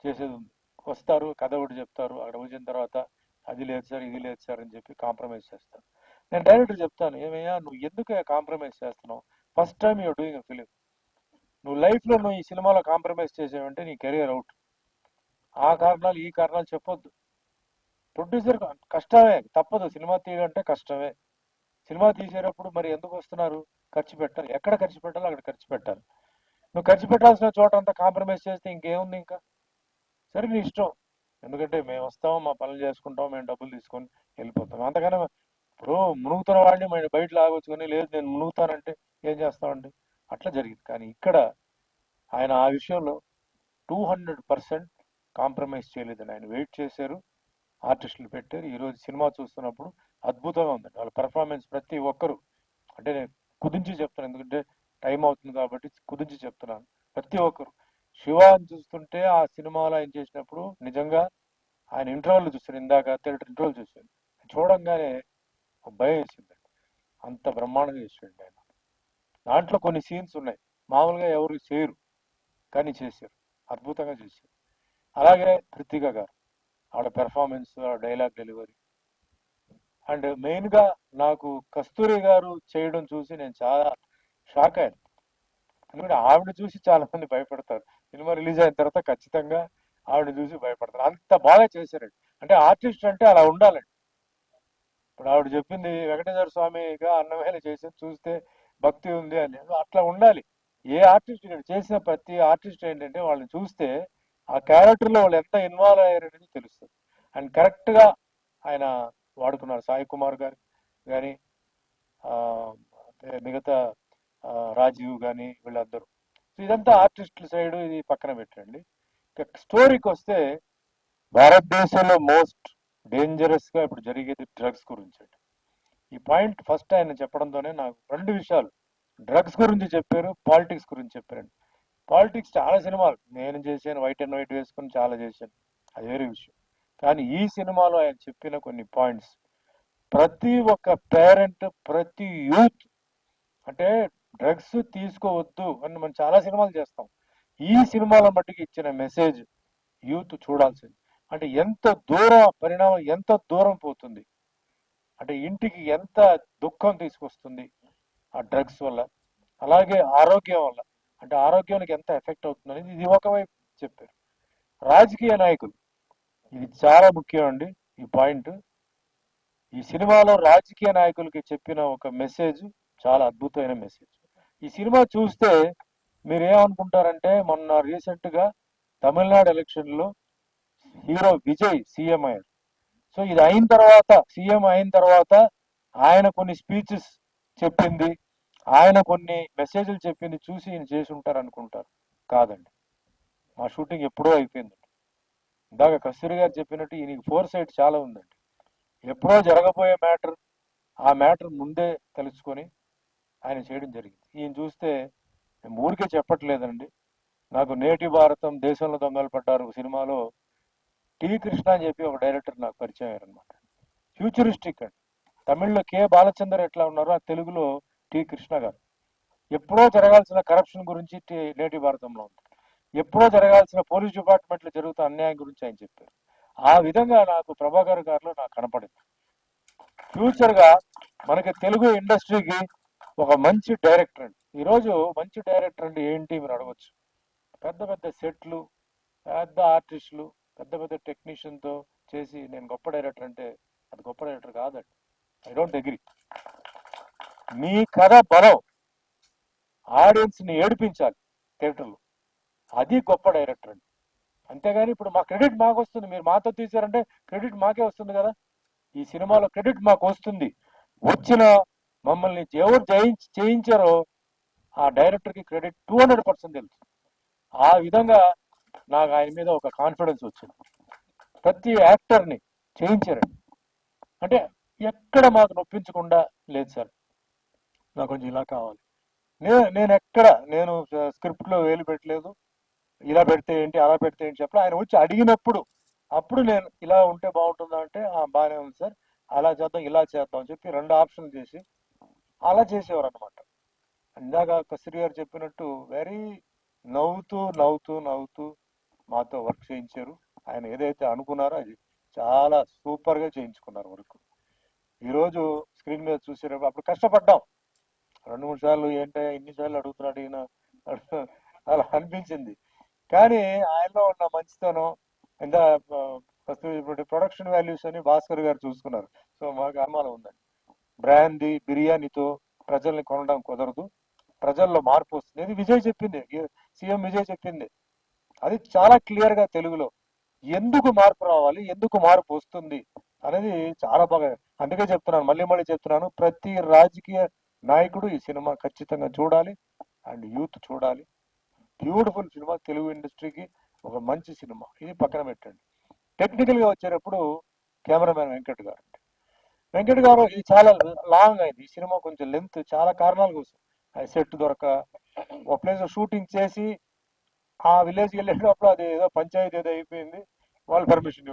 చేసేది ఉంది. వస్తారు, కథ ఒకటి చెప్తారు, అక్కడ వచ్చిన తర్వాత అది లేదు సార్ ఇది లేదు సార్ అని చెప్పి కాంప్రమైజ్ చేస్తారు. నేను డైరెక్టర్ చెప్తాను, ఏమయ్యా నువ్వు ఎందుకు కాంప్రమైజ్ చేస్తున్నావు, first time you're doing a film, నువ్వు లైఫ్లో నువ్వు ఈ సినిమాలో కాంప్రమైజ్ చేసావంటే నీ కెరియర్ అవుట్. ఆ కారణాలు ఈ కారణాలు చెప్పొద్దు. ప్రొడ్యూసర్ కష్టమే, తప్పదు, సినిమా తీయడం అంటే కష్టమే. సినిమా తీసేటప్పుడు మరి ఎందుకు వస్తున్నారు, ఖర్చు పెట్టాలి, ఎక్కడ ఖర్చు పెట్టాలో అక్కడ ఖర్చు పెట్టాలి. నువ్వు ఖర్చు పెట్టాల్సిన చోట అంతా కాంప్రమైజ్ చేస్తే ఇంకేముంది ఇంకా. సరే నీ ఇష్టం, ఎందుకంటే మేము వస్తాం, మా పనులు చేసుకుంటాం, మేము డబ్బులు తీసుకొని వెళ్ళిపోతాం. అంతకన్నా ఇప్పుడు మునుగుతున్న వాడిని మేము బయట లాగొచ్చుకొని లేదు నేను మునుగుతానంటే ఏం చేస్తామండి, అట్లా జరిగింది. కానీ ఇక్కడ ఆయన ఆ విషయంలో 200% కాంప్రమైజ్ చేయలేదని ఆయన వెయిట్ చేశారు, ఆర్టిస్టులు పెట్టారు. ఈరోజు సినిమా చూస్తున్నప్పుడు అద్భుతంగా ఉందండి వాళ్ళ పెర్ఫార్మెన్స్. ప్రతి ఒక్కరు, అంటే నేను కుదించి చెప్తాను ఎందుకంటే టైం అవుతుంది కాబట్టి కుదించి చెప్తున్నాను, ప్రతి ఒక్కరు శివాని చూస్తుంటే ఆ సినిమాలో ఆయన చేసినప్పుడు నిజంగా ఆయన ఇంటర్వెల్ చూశాను, ఇందాక థియేటర్ ఇంటర్వెల్ చూశాను, చూడంగానే భయం వేసిందండి, అంత బ్రహ్మాండంగా చేసాడు ఆయన. దాంట్లో కొన్ని సీన్స్ ఉన్నాయి మామూలుగా ఎవరు చేయరు కానీ చేశారు, అద్భుతంగా చేశారు. అలాగే రితికా గారు, ఆవిడ పెర్ఫార్మెన్స్, డైలాగ్ డెలివరీ, అండ్ మెయిన్గా నాకు కస్తూరి గారు చేయడం చూసి నేను చాలా షాక్ అయ్యాను. ఎందుకంటే ఆవిడ చూసి చాలా మంది భయపడతారు, సినిమా రిలీజ్ అయిన తర్వాత ఖచ్చితంగా ఆవిడ చూసి భయపడతారు, అంత బాగా చేశారండి. అంటే ఆర్టిస్ట్ అంటే అలా ఉండాలండి. ఇప్పుడు ఆవిడ చెప్పింది వెంకటేశ్వర స్వామిగా అన్నమేళ చేసి చూస్తే భక్తి ఉంది అని. అట్లా ఉండాలి. ఏ ఆర్టిస్ట్ ఇక్కడ చేసిన ప్రతి ఆర్టిస్ట్ ఏంటంటే వాళ్ళని చూస్తే ఆ క్యారెక్టర్లో వాళ్ళు ఎంత ఇన్వాల్వ్ అయ్యారనేది తెలుస్తుంది. అండ్ కరెక్ట్గా ఆయన వాడుకున్నారు. సాయి కుమార్ గారు కానీ మిగతా రాజీవ్ కానీ వీళ్ళందరూ. సో ఇదంతా ఆర్టిస్టుల సైడ్, ఇది పక్కన పెట్టండి. ఇక స్టోరీకి వస్తే భారతదేశంలో మోస్ట్ డేంజరస్ గా ఇప్పుడు జరిగేది డ్రగ్స్ గురించి అండి. ఈ పాయింట్ ఫస్ట్ ఆయన చెప్పడంతోనే నాకు రెండు విషయాలు, డ్రగ్స్ గురించి చెప్పారు, పాలిటిక్స్ గురించి చెప్పారండి. పాలిటిక్స్ చాలా సినిమాలు నేను చేశాను, వైట్ అండ్ వైట్ వేసుకొని చాలా చేశాను, అది వేరే విషయం. కానీ ఈ సినిమాలో ఆయన చెప్పిన కొన్ని పాయింట్స్, ప్రతి ఒక్క పేరెంట్, ప్రతి యూత్, అంటే డ్రగ్స్ తీసుకోవద్దు అని మనం చాలా సినిమాలు చేస్తాం, ఈ సినిమాల మట్టుకు ఇచ్చిన మెసేజ్ యూత్ చూడాల్సింది. అంటే ఎంత దూరం పరిణామం, ఎంత దూరం పోతుంది, అంటే ఇంటికి ఎంత దుఃఖం తీసుకొస్తుంది ఆ డ్రగ్స్ వల్ల, అలాగే ఆరోగ్యం వల్ల, అంటే ఆరోగ్యానికి ఎంత ఎఫెక్ట్ అవుతుంది అనేది ఇది ఒకవైపు చెప్పారు. రాజకీయ నాయకులు, ఇది చాలా ముఖ్యం అండి ఈ పాయింట్. ఈ సినిమాలో రాజకీయ నాయకులకి చెప్పిన ఒక మెసేజ్ చాలా అద్భుతమైన మెసేజ్. ఈ సినిమా చూస్తే మీరు ఏమనుకుంటారంటే, మొన్న రీసెంట్ గా తమిళనాడు ఎలక్షన్ లో హీరో విజయ్ సీఎం అయ్యారు. సో ఇది అయిన తర్వాత, సీఎం అయిన తర్వాత ఆయన కొన్ని స్పీచెస్ చెప్పింది, ఆయన కొన్ని మెసేజ్లు చెప్పింది చూసి ఈయన చేసి ఉంటారు అనుకుంటారు. కాదండి, మా షూటింగ్ ఎప్పుడో అయిపోయిందండి. ఇందాక కస్తూరి గారు చెప్పినట్టు ఈయనకి ఫోర్ సైట్ చాలా ఉందండి. ఎప్పుడో జరగబోయే మ్యాటర్, ఆ మ్యాటర్ ముందే తెలుసుకొని ఆయన చేయడం జరిగింది. ఈయన చూస్తే నేను ఊరికే చెప్పట్లేదండి. నాకు నేటి భారతం, దేశంలో దొంగలు పడ్డారు సినిమాలో టి కృష్ణ అని చెప్పి ఒక డైరెక్టర్ నాకు పరిచయం అయ్యారనమాట. ఫ్యూచరిస్టిక్ అండి. తమిళ్లో కె బాలచందర్ ఎట్లా ఉన్నారో ఆ తెలుగులో టి కృష్ణ గారు. ఎప్పుడో జరగాల్సిన కరప్షన్ గురించి నేటి భారతంలో ఉంది, ఎప్పుడో జరగాల్సిన పోలీస్ డిపార్ట్మెంట్లో జరుగుతున్న అన్యాయం గురించి ఆయన చెప్పారు. ఆ విధంగా నాకు ప్రభాకర్ గారిలో నాకు కనపడింది. ఫ్యూచర్ గా మనకి తెలుగు ఇండస్ట్రీకి ఒక మంచి డైరెక్టర్ అండి. ఈరోజు మంచి డైరెక్టర్ అంటే ఏంటి మీరు అడగచ్చు. పెద్ద పెద్ద సెట్లు, పెద్ద ఆర్టిస్టులు, పెద్ద పెద్ద టెక్నీషియన్తో చేసి నేను గొప్ప డైరెక్టర్ అంటే అది గొప్ప డైరెక్టర్ కాదండి. I don't agree. మీ కథ బలం, ఆడియన్స్ ని ఏడిపించాలి థియేటర్లో, అది గొప్ప డైరెక్టర్ అండి. అంతేగాని ఇప్పుడు మా క్రెడిట్ మాకు వస్తుంది, మీరు మాతో తీశారంటే క్రెడిట్ మాకే వస్తుంది కదా. ఈ సినిమాలో క్రెడిట్ మాకు వస్తుంది. వచ్చిన మమ్మల్ని ఎవరు చేయించారో ఆ డైరెక్టర్కి క్రెడిట్ 200% తెలుసు. ఆ విధంగా నాకు ఆయన మీద ఒక కాన్ఫిడెన్స్ వచ్చింది. ప్రతి యాక్టర్ని చేయించారండి. అంటే ఎక్కడ మాకు నొప్పించకుండా, లేదు సార్ నాకు కొంచెం ఇలా కావాలి, నేను స్క్రిప్ట్లో వేలు పెట్టలేదు, ఇలా పెడితే ఏంటి, అలా పెడితే ఏంటి చెప్పలే. ఆయన వచ్చి అడిగినప్పుడు అప్పుడు నేను ఇలా ఉంటే బాగుంటుందా అంటే బాగానే ఉంది సార్, అలా చేద్దాం, ఇలా చేద్దాం అని చెప్పి రెండు ఆప్షన్లు చేసి అలా చేసేవారు అనమాట. ఇందాక కస్తూరి గారు చెప్పినట్టు వెరీ నవ్వుతూ నవ్వుతూ నవ్వుతూ మాతో వర్క్ చేయించారు. ఆయన ఏదైతే అనుకున్నారో అది చాలా సూపర్గా చేయించుకున్నారు వర్క్. ఈరోజు స్క్రీన్ మీద చూసేటప్పుడు అప్పుడు కష్టపడ్డాం 2-3 సార్లు, ఏంటో ఇన్నిసార్లు అడుగుతున్నాడు ఈయన అలా అనిపించింది. కానీ ఆయనలో ఉన్న మంచితనం, ఎంత ప్రొడక్షన్ వాల్యూస్ అని భాస్కర్ గారు చూసుకున్నారు. సో మాకు అనుమానం ఉందండి, బ్రాందీ బిర్యానీతో ప్రజల్ని కొనడం కుదరదు, ప్రజల్లో మార్పు వస్తుంది. ఇది విజయ్ చెప్పింది, సీఎం విజయ్ చెప్పింది. అది చాలా క్లియర్ గా తెలుగులో ఎందుకు మార్పు రావాలి, ఎందుకు మార్పు వస్తుంది అనేది చాలా బాగా. అందుకే చెప్తున్నాను, మళ్ళీ మళ్ళీ చెప్తున్నాను, ప్రతి రాజకీయ నాయకుడు ఈ సినిమా ఖచ్చితంగా చూడాలి అండ్ యూత్ చూడాలి. బ్యూటిఫుల్ సినిమా, తెలుగు ఇండస్ట్రీకి ఒక మంచి సినిమా. ఇది పక్కన పెట్టండి. టెక్నికల్ గా వచ్చేటప్పుడు కెమెరామెన్ వెంకట్ గారు. వెంకట్ గారు ఇది చాలా లాంగ్ అయింది ఈ సినిమా, కొంచెం లెంత్, చాలా కారణాల కోసం. సెట్ దొరక ఒక ప్లేస్ షూటింగ్ చేసి ఆ విలేజ్కి వెళ్ళేటప్పుడు అది ఏదో పంచాయతీ ఏదో అయిపోయింది, వాళ్ళు పర్మిషన్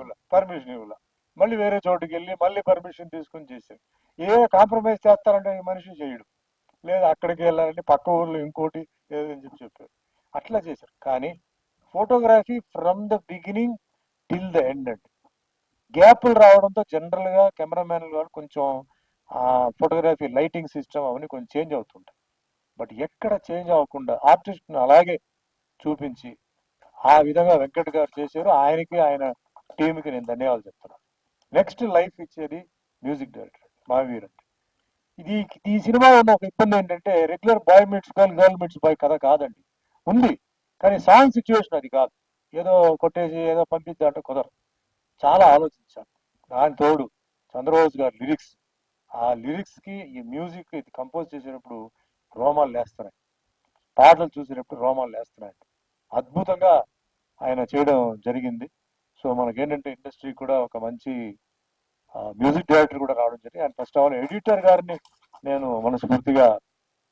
ఇవ్వాల, మళ్ళీ వేరే చోటుకి వెళ్ళి మళ్ళీ పర్మిషన్ తీసుకొని చేశారు. ఏ కాంప్రమైజ్ చేస్తారంటే ఈ మనిషి చేయడు, లేదా అక్కడికి వెళ్ళాలంటే పక్క ఊర్లో ఇంకోటి ఏదని చెప్పారు, అట్లా చేశారు. కానీ photography from the beginning till the end అండి. గ్యాప్లు రావడంతో జనరల్ గా కెమెరామెన్ వాళ్ళు కొంచెం ఆ ఫోటోగ్రఫీ లైటింగ్ సిస్టమ్ అవన్నీ కొంచెం చేంజ్ అవుతుంటాయి. బట్ ఎక్కడ చేంజ్ అవ్వకుండా ఆర్టిస్ట్ని అలాగే చూపించి ఆ విధంగా వెంకట్ గారు చేశారు. ఆయనకి, ఆయన టీంకి నేను ధన్యవాదాలు చెప్తున్నాను. నెక్స్ట్ లైఫ్ ఇచ్చేది మ్యూజిక్ డైరెక్టర్ మహావీర్ అండి. ఇది ఈ సినిమాలో ఉన్న ఒక ఇబ్బంది ఏంటంటే regular boy meets girl, girl meets boy కథ కాదండి. ఉంది, కానీ సాంగ్ సిచ్యువేషన్ అది కాదు. ఏదో కొట్టేసి ఏదో పంపిద్దాం అంటే కుదరదు. చాలా ఆలోచించాను. దాని తోడు చంద్రబోస్ గారి లిరిక్స్, ఆ లిరిక్స్ కి ఈ మ్యూజిక్ ఇది కంపోజ్ చేసేటప్పుడు రోమాలు లేస్తున్నాయి, పాటలు చూసేటప్పుడు రోమాలు లేస్తున్నాయి. అద్భుతంగా ఆయన చేయడం జరిగింది. సో మనకేంటంటే ఇండస్ట్రీ కూడా ఒక మంచి మ్యూజిక్ డైరెక్టర్ కూడా రావడం జరిగింది. And first of all editor గారిని నేను మనస్ఫూర్తిగా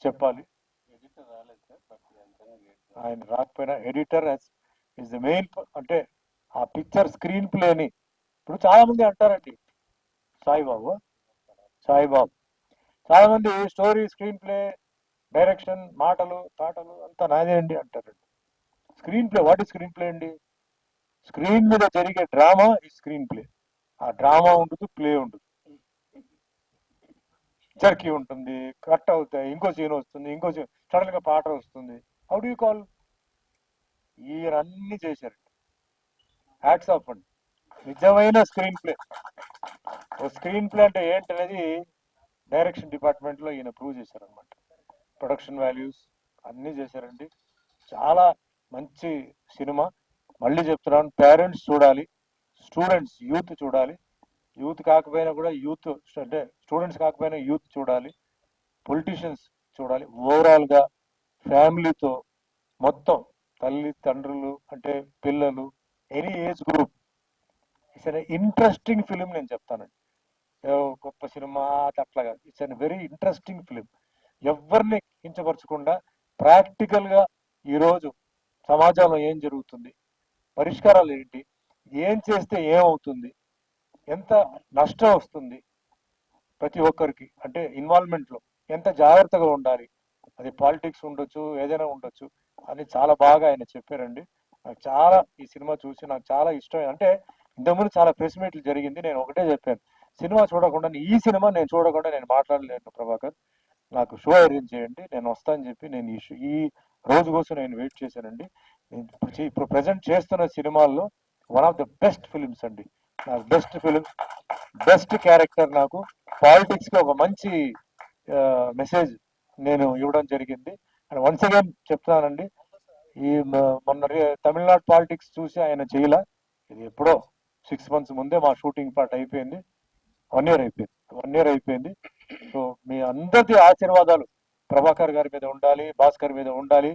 చెప్పాలి. ఆయన రాకపోయినా ఎడిటర్ ఇస్ ద మెయిన్. అంటే ఆ పిక్చర్ స్క్రీన్ ప్లేని ఇప్పుడు చాలా మంది అంటారండి, సాయిబాబు చాలా మంది స్టోరీ, స్క్రీన్ ప్లే, డైరెక్షన్, మాటలు పాటలు అంతా నాదే అండి అంటారండి. స్క్రీన్ ప్లే, వాట్ ఈ స్క్రీన్ ప్లే అండి? స్క్రీన్ మీద జరిగే డ్రామా ఈ స్క్రీన్ ప్లే. ఆ డ్రామా ఉంటుంది, ప్లే ఉంటుంది, జర్కీ ఉంటుంది, కట్ అవుతాయి, ఇంకో సీన్ వస్తుంది, ఇంకో సీన్ సడన్ గా పాట వస్తుంది. How do you call? ఈయనన్నీ చేశారండి. హ్యాట్స్ ఆఫ్ అండి, నిజమైన స్క్రీన్ ప్లే. స్క్రీన్ ప్లే అంటే ఏంటనేది డైరెక్షన్ డిపార్ట్మెంట్ లో ఈయన ప్రూవ్ చేశారనమాట. ప్రొడక్షన్ వాల్యూస్ అన్నీ చేశారండి. చాలా మంచి సినిమా. మళ్ళీ చెప్తున్నాను, పేరెంట్స్ చూడాలి, స్టూడెంట్స్, యూత్ చూడాలి. యూత్ కాకపోయినా కూడా యూత్ అంటే స్టూడెంట్స్ కాకపోయినా యూత్ చూడాలి, పొలిటీషియన్స్ చూడాలి. ఓవరాల్ గా ఫ్యామిలీతో మొత్తం తల్లి తండ్రులు అంటే పిల్లలు, any age group, it's an interesting film. నేను చెప్తానండి, గొప్ప సినిమా అట్లా కాదు, it's an very interesting film. ఎవరిని కించపరచకుండా ప్రాక్టికల్ గా ఈరోజు సమాజంలో ఏం జరుగుతుంది, పరిష్కారాలు ఏంటి, ఏం చేస్తే ఏమవుతుంది, ఎంత నష్టం వస్తుంది ప్రతి ఒక్కరికి, అంటే ఇన్వాల్వ్మెంట్ లో ఎంత జాగ్రత్తగా ఉండాలి, అది పాలిటిక్స్ ఉండొచ్చు, ఏదైనా ఉండొచ్చు అని చాలా బాగా ఆయన చెప్పారండి. నాకు చాలా ఈ సినిమా చూసి నాకు చాలా ఇష్టం. అంటే ఇంతకుముందు చాలా ప్రెస్ మీట్లు జరిగింది, నేను ఒకటే చెప్పాను, సినిమా చూడకుండా, ఈ సినిమా నేను చూడకుండా నేను మాట్లాడలేను ప్రభాకర్, నాకు షో అరేంజ్ చేయండి, నేను వస్తానని చెప్పి నేను ఈ రోజు కోసం నేను వెయిట్ చేశానండి. ఇప్పుడు ప్రజెంట్ చేస్తున్న సినిమాల్లో one of the best films అండి. నాకు బెస్ట్ ఫిలిం, బెస్ట్ క్యారెక్టర్, నాకు పాలిటిక్స్ కి ఒక మంచి మెసేజ్ నేను ఇవ్వడం జరిగింది. అండ్ వన్స్ అగైన్ చెప్తానండి, ఈ మొన్న తమిళనాడు పాలిటిక్స్ చూసి ఆయన చేయలా, ఇది ఎప్పుడో 6 months ముందే మా షూటింగ్ పార్ట్ అయిపోయింది. 1 year అయిపోయింది. సో మీ అందరి ఆశీర్వాదాలు ప్రభాకర్ గారి మీద ఉండాలి, భాస్కర్ మీద ఉండాలి,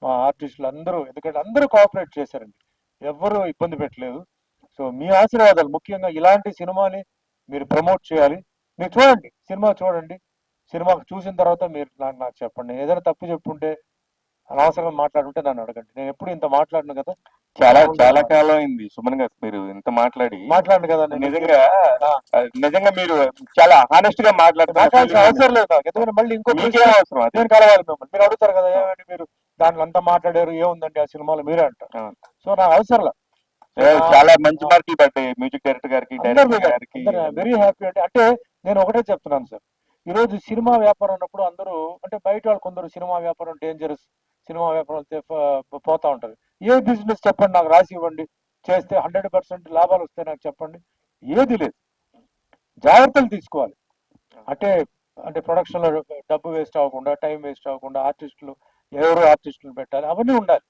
మా ఆర్టిస్టులు అందరూ, ఎందుకంటే అందరూ కోఆపరేట్ చేశారండి, ఎవ్వరూ ఇబ్బంది పెట్టలేదు. సో మీ ఆశీర్వాదాలు ముఖ్యంగా ఇలాంటి సినిమాని మీరు ప్రమోట్ చేయాలి. మీరు చూడండి, సినిమా చూడండి, సినిమా చూసిన తర్వాత మీరు నాకు చెప్పండి. ఏదైనా తప్పు చెప్పుంటే, అనవసరంగా మాట్లాడుంటే నన్ను అడగండి. నేను ఎప్పుడు ఇంత మాట్లాడను కదా, చాలా కాలం అయింది సుమన్ గారు మీరు ఇంత మాట్లాడను కదా. నిజంగా మీరు చాలా హానెస్ట్ గా మాట్లాడాల్సిన అవసరం లేదు నాకు, ఎందుకంటే మళ్ళీ ఇంకో అవసరం నేను కలవాలి మిమ్మల్ని. మీరు అడుగుతారు కదా, ఏమండి మీరు దాంట్లో అంతా మాట్లాడారు, ఏముందండి ఆ సినిమాలో, మీరే అంటారు. సో నాకు అవసరం లేదు. చాలా మంచి మార్కులు పడ్డాయి మ్యూజిక్ డైరెక్టర్ గారికి, డైరెక్టర్ గారికి. వెరీ హ్యాపీ అండి. అంటే నేను ఒకటే చెప్తున్నాను సార్, ఈ రోజు సినిమా వ్యాపారం అన్నప్పుడు అందరూ అంటే బయట వాళ్ళు కొందరు సినిమా వ్యాపారం డేంజరస్, సినిమా వ్యాపారం పోతా ఉంటారు. ఏ బిజినెస్ చెప్పండి, నాకు రాసి ఇవ్వండి, చేస్తే 100% లాభాలు వస్తాయి నాకు చెప్పండి. ఏది లేదు, జాగ్రత్తలు తీసుకోవాలి. అంటే అంటే ప్రొడక్షన్ లో డబ్బు వేస్ట్ అవ్వకుండా, టైం వేస్ట్ అవ్వకుండా, ఎవరు ఆర్టిస్టులు పెట్టాలి, అవన్నీ ఉండాలి.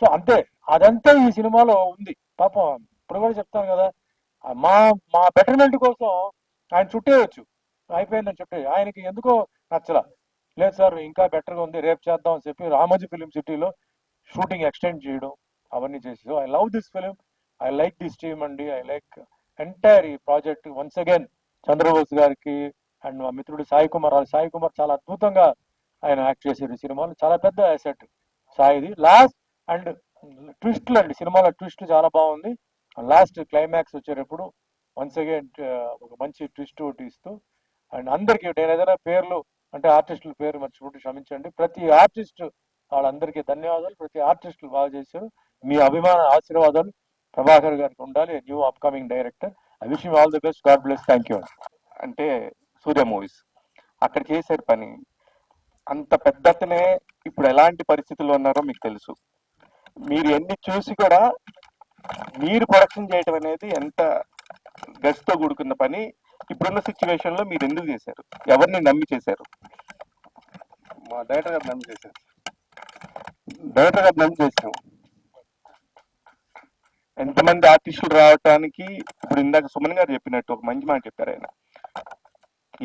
సో అంతే, అదంతా ఈ సినిమాలో ఉంది. పాపం ఇప్పుడు కూడా చెప్తాను కదా, మా మా బెటర్మెంట్ కోసం ఆయన చుట్టేయచ్చు, అయిపోయిందని చుట్టే, ఆయనకి ఎందుకో నచ్చలా. లేదు సార్ ఇంకా బెటర్గా ఉంది, రేపు చేద్దాం అని చెప్పి రామోజీ ఫిలిం సిటీలో షూటింగ్ ఎక్స్టెండ్ చేయడం, అవన్నీ చేసి. So I love this film, I like this team అండి, ఐ లైక్ ఎంటైర్ ఈ ప్రాజెక్ట్. వన్స్ అగైన్ చంద్రబోస్ గారికి అండ్ మా మిత్రుడు సాయి కుమార్ చాలా అద్భుతంగా ఆయన యాక్ట్ చేశారు ఈ సినిమాలో. చాలా పెద్ద అసెట్ సాయిది. లాస్ట్ అండ్ ట్విస్ట్లు అండి, సినిమాలో ట్విస్ట్ చాలా బాగుంది. లాస్ట్ క్లైమాక్స్ వచ్చేటప్పుడు వన్స్ అగైన్ ఒక మంచి ట్విస్ట్ ఒకటి ఇస్తూ, అండ్ అందరికీ నేను ఏదైనా పేర్లు అంటే ఆర్టిస్టుల పేరు మర్చిపోతే క్షమించండి. ప్రతి ఆర్టిస్ట్ వాళ్ళందరికీ ధన్యవాదాలు. ప్రతి ఆర్టిస్టులు బాగా చేశారు. మీ అభిమాన ఆశీర్వాదాలు ప్రభాకర్ గారికి ఉండాలి, new upcoming director. I wish you all the best, God bless, thank you. అంటే సూర్య మూవీస్ అక్కడ చేశారు పని, అంత పెద్దతనే ఇప్పుడు ఎలాంటి పరిస్థితుల్లో ఉన్నారో మీకు తెలుసు. మీరు ఎన్ని చూసి కూడా మీరు ప్రొడక్షన్ చేయటం అనేది ఎంత గట్స్తో కూడుకున్న పని. ఇప్పుడున్న సిచ్యువేషన్ లో మీరు ఎందుకు చేశారు? ఎవరిని నమ్మి చేశారు? మా డైరెక్టర్ గారు నమ్మి చేశారు. డైరెక్టర్ గారు నమ్మి చేసాం. ఎంతమంది ఆర్టిస్టులు రావటానికి ఇప్పుడు ఇందాక సుమన్ గారు చెప్పినట్టు ఒక మంచి మాట చెప్పారు ఆయన.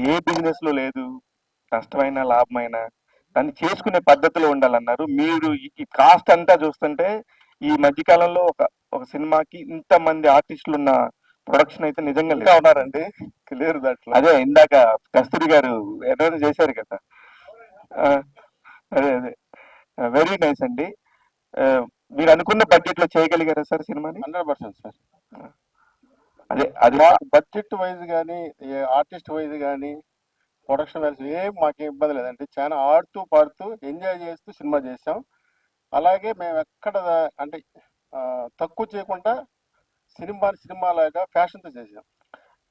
ఏ బిజినెస్ లో లేదు నష్టమైనా లాభమైనా దాన్ని చేసుకునే పద్ధతిలో ఉండాలన్నారు. మీరు ఈ కాస్ట్ అంతా చూస్తుంటే ఈ మధ్య కాలంలో ఒక సినిమాకి ఇంతమంది ఆర్టిస్టులు ఉన్న ప్రొడక్షన్ అయితే నిజంగా ఇంకా ఉన్నారండి, క్లియర్ దాంట్లో. అదే ఇందాక కస్తూరి గారు ఏదైనా చేశారు కదా. ఆ, అదే అదే వెరీ నైస్ అండి. మీరు అనుకున్న బడ్జెట్ లో చేయగలిగారా సార్ సినిమాని? 100% సార్. అదే అది బడ్జెట్ వైజ్ కానీ ఆర్టిస్ట్ వైజ్ కానీ ప్రొడక్షన్ వైజ్ ఏం మాకేం ఇబ్బంది లేదండి. చాలా ఆడుతూ పాడుతూ ఎంజాయ్ చేస్తూ సినిమా చేసాం. అలాగే మేము ఎక్కడ అంటే తక్కువ చేయకుండా సినిమా లాగా ఫ్యాషన్తో చేసాం.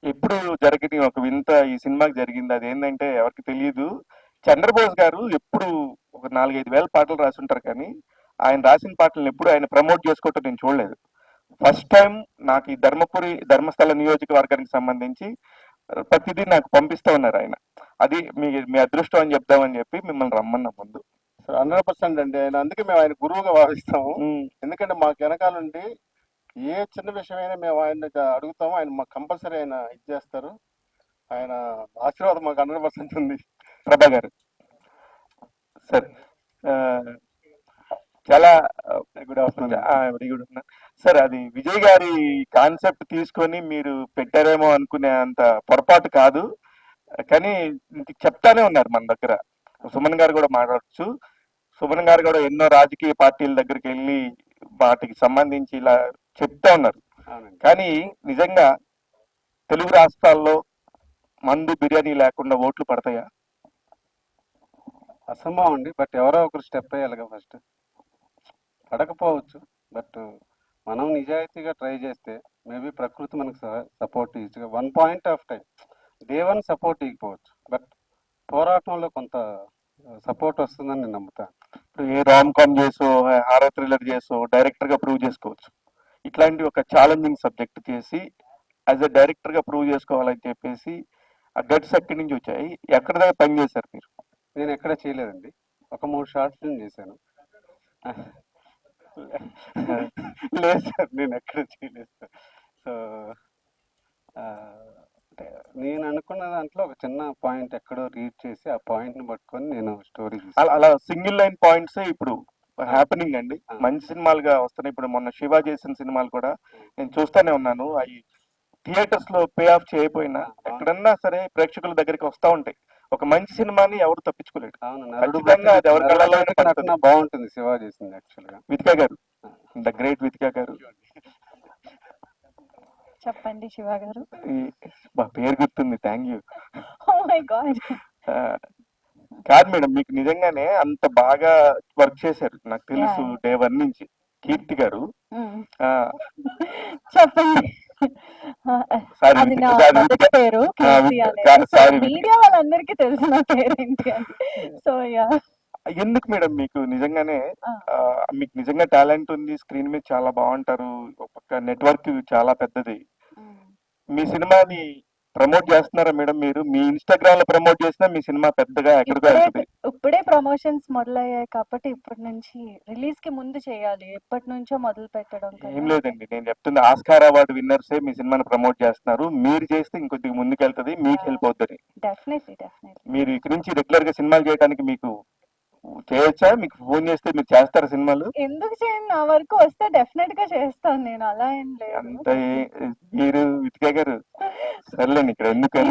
ఎప్పుడు జరగని ఒక వింత ఈ సినిమాకి జరిగింది. అది ఏంటంటే ఎవరికి తెలియదు, చంద్రబోస్ గారు ఎప్పుడు ఒక 4-5 వేల పాటలు రాసి ఉంటారు, కానీ ఆయన రాసిన పాటలను ఎప్పుడు ఆయన ప్రమోట్ చేసుకోవటం నేను చూడలేదు. ఫస్ట్ టైం నాకు ఈ ధర్మస్థల నియోజకవర్గానికి సంబంధించి ప్రతిదీ నాకు పంపిస్తూ ఉన్నారు ఆయన. అది మీ అదృష్టం అని చెప్దామని చెప్పి మిమ్మల్ని రమ్మన్నా ముందు. 100% అండి. ఆయన అందుకే మేము ఆయన గురువుగా భావిస్తాము. ఎందుకంటే మాకు వెనకాల నుండి ఏ చిన్న విషయమైనా మేము ఆయన అడుగుతాము, ఆయన మాకు కంపల్సరీ ఆయన ఇచ్చేస్తారు. ఆయన ఆశీర్వాదం మాకు 100% ఉంది. ప్రభా గారు సార్, చాలా గుడ్ ఆఫ్టర్నూన్ సార్. అది విజయ్ గారి కాన్సెప్ట్ తీసుకొని మీరు పెట్టారేమో అనుకునే అంత పొరపాటు కాదు, కానీ చెప్తానే ఉన్నారు మన దగ్గర. సుమన్ గారు కూడా మాట్లాడచ్చు. సుమన్ గారు కూడా ఎన్నో రాజకీయ పార్టీల దగ్గరికి వెళ్ళి వాటికి సంబంధించి ఇలా చెప్తా ఉన్నారు. కానీ నిజంగా తెలుగు రాష్ట్రాల్లో మందు బిర్యానీ లేకుండా ఓట్లు పడతాయా? అసంభవం అండి. బట్ ఎవరో ఒకరు స్టెప్ వేయాలిగా. ఫస్ట్ పడకపోవచ్చు, బట్ మనం నిజాయితీగా ట్రై చేస్తే మేబీ ప్రకృతి మనకు సపోర్ట్ ఇచ్చి 1 point of time day 1 support ఇవ్వకపోవచ్చు, బట్ పోరాటంలో కొంత సపోర్ట్ వస్తుందని నేను నమ్ముతాను. ఇప్పుడు ఏ రామ్ కామ్ చేసో హారర్ థ్రిల్లర్ చేసో డైరెక్టర్ గా ప్రూవ్ చేసుకోవచ్చు. ఇట్లాంటి ఒక ఛాలెంజింగ్ సబ్జెక్ట్ చేసి యాజ్ ఎ డైరెక్టర్ గా ప్రూవ్ చేసుకోవాలని చెప్పేసి ఆ గట్స్ ఎక్కడి నుంచి వచ్చాయి? ఎక్కడ దాకా పని చేశారు మీరు? నేను ఎక్కడ చేయలేదండి. ఒక 3 షార్ట్ ఫిల్మ్ చేశాను. లేదు సార్, నేను ఎక్కడ చేయలేదు సార్. సో అంటే నేను అనుకున్న దాంట్లో ఒక చిన్న పాయింట్ ఎక్కడో రీడ్ చేసి ఆ పాయింట్ ని పట్టుకొని నేను స్టోరీ అలా సింగిల్ లైన్ పాయింట్స్ ఇప్పుడు హ్యాపెనింగ్ అండి. మంచి సినిమాలుగా వస్తున్నాయి. ఇప్పుడు మొన్న శివ చేసిన సినిమాలు కూడా నేను చూస్తూనే ఉన్నాను. అవి థియేటర్స్ లో పే ఆఫ్ చేయకపోయినా ఎక్కడన్నా సరే ప్రేక్షకుల దగ్గరికి వస్తూ ఉంటాయి. ఒక మంచి సినిమాని ఎవరు తప్పించుకోలేరు. ఖచ్చితంగా అది ఎవరి కళ్ళలో బాగుంటుంది. శివ చేసింది యాక్చువల్ గా. వితికా గారు, ద గ్రేట్ వితికా గారు. చెప్పండి శివ గారు. మా పేరు గుర్తుంది, thank you. Oh my god. కాదు మేడం, మీకు నిజంగానే అంత బాగా వర్క్ చేశారు నాకు తెలుసు డే 1 నుంచి. కీర్తి గారు చెప్పండి. అది నా మొదటి పేరు కీర్తి అనేది. మీడియా వాళ్ళందరికీ తెలుసు నా పేరేంటి అని. So yeah. ఎందుకు మేడం మీకు నిజంగానే మీకు నిజంగా టాలెంట్ ఉంది, స్క్రీన్ మీద చాలా బాగుంటారు, ఒక నెట్వర్క్ చాలా పెద్దది. మీ సినిమాని ప్రమోట్ చేస్తున్నారా మేడం? మీరు మీ ఇన్స్టాగ్రామ్ లో ప్రమోట్ చేసినా మీ సినిమా పెద్దగా ఎక్కడికో వెళ్తుంది. ఇప్పుడే ప్రమోషన్స్ మొదలయ్యాయి కాబట్టి ఇప్పటి నుంచి రిలీజ్ కి ముందు చేయాలి. ఎప్పటి నుంచో మొదలు పెట్టడం. ఏం లేదండి, నేను చెప్తుంది ఆస్కార్ అవార్డు విన్నర్సే మీ సినిమాని ప్రమోట్ చేస్తున్నారు. మీరు చేస్తే ఇంకొద్దిగా ముందుకెళ్తుంది, మీకు హెల్ప్ అవుతుంది. డెఫినెట్లీ. మీరు ఇక్కడి నుంచి రెగ్యులర్ గా సినిమాలు చేయడానికి మీకు చేయొచ్చా? మీకు ఫోన్ చేస్తే మీరు చేస్తారా సినిమాలు? ఎందుకు చేయండి, నా వరకు వస్తే డెఫినెట్ గా చేస్తాను నేను. అలా ఏం లేదు. అంత మీరు వితికా గారు సర్లేండి, ఇక్కడ ఎందుకు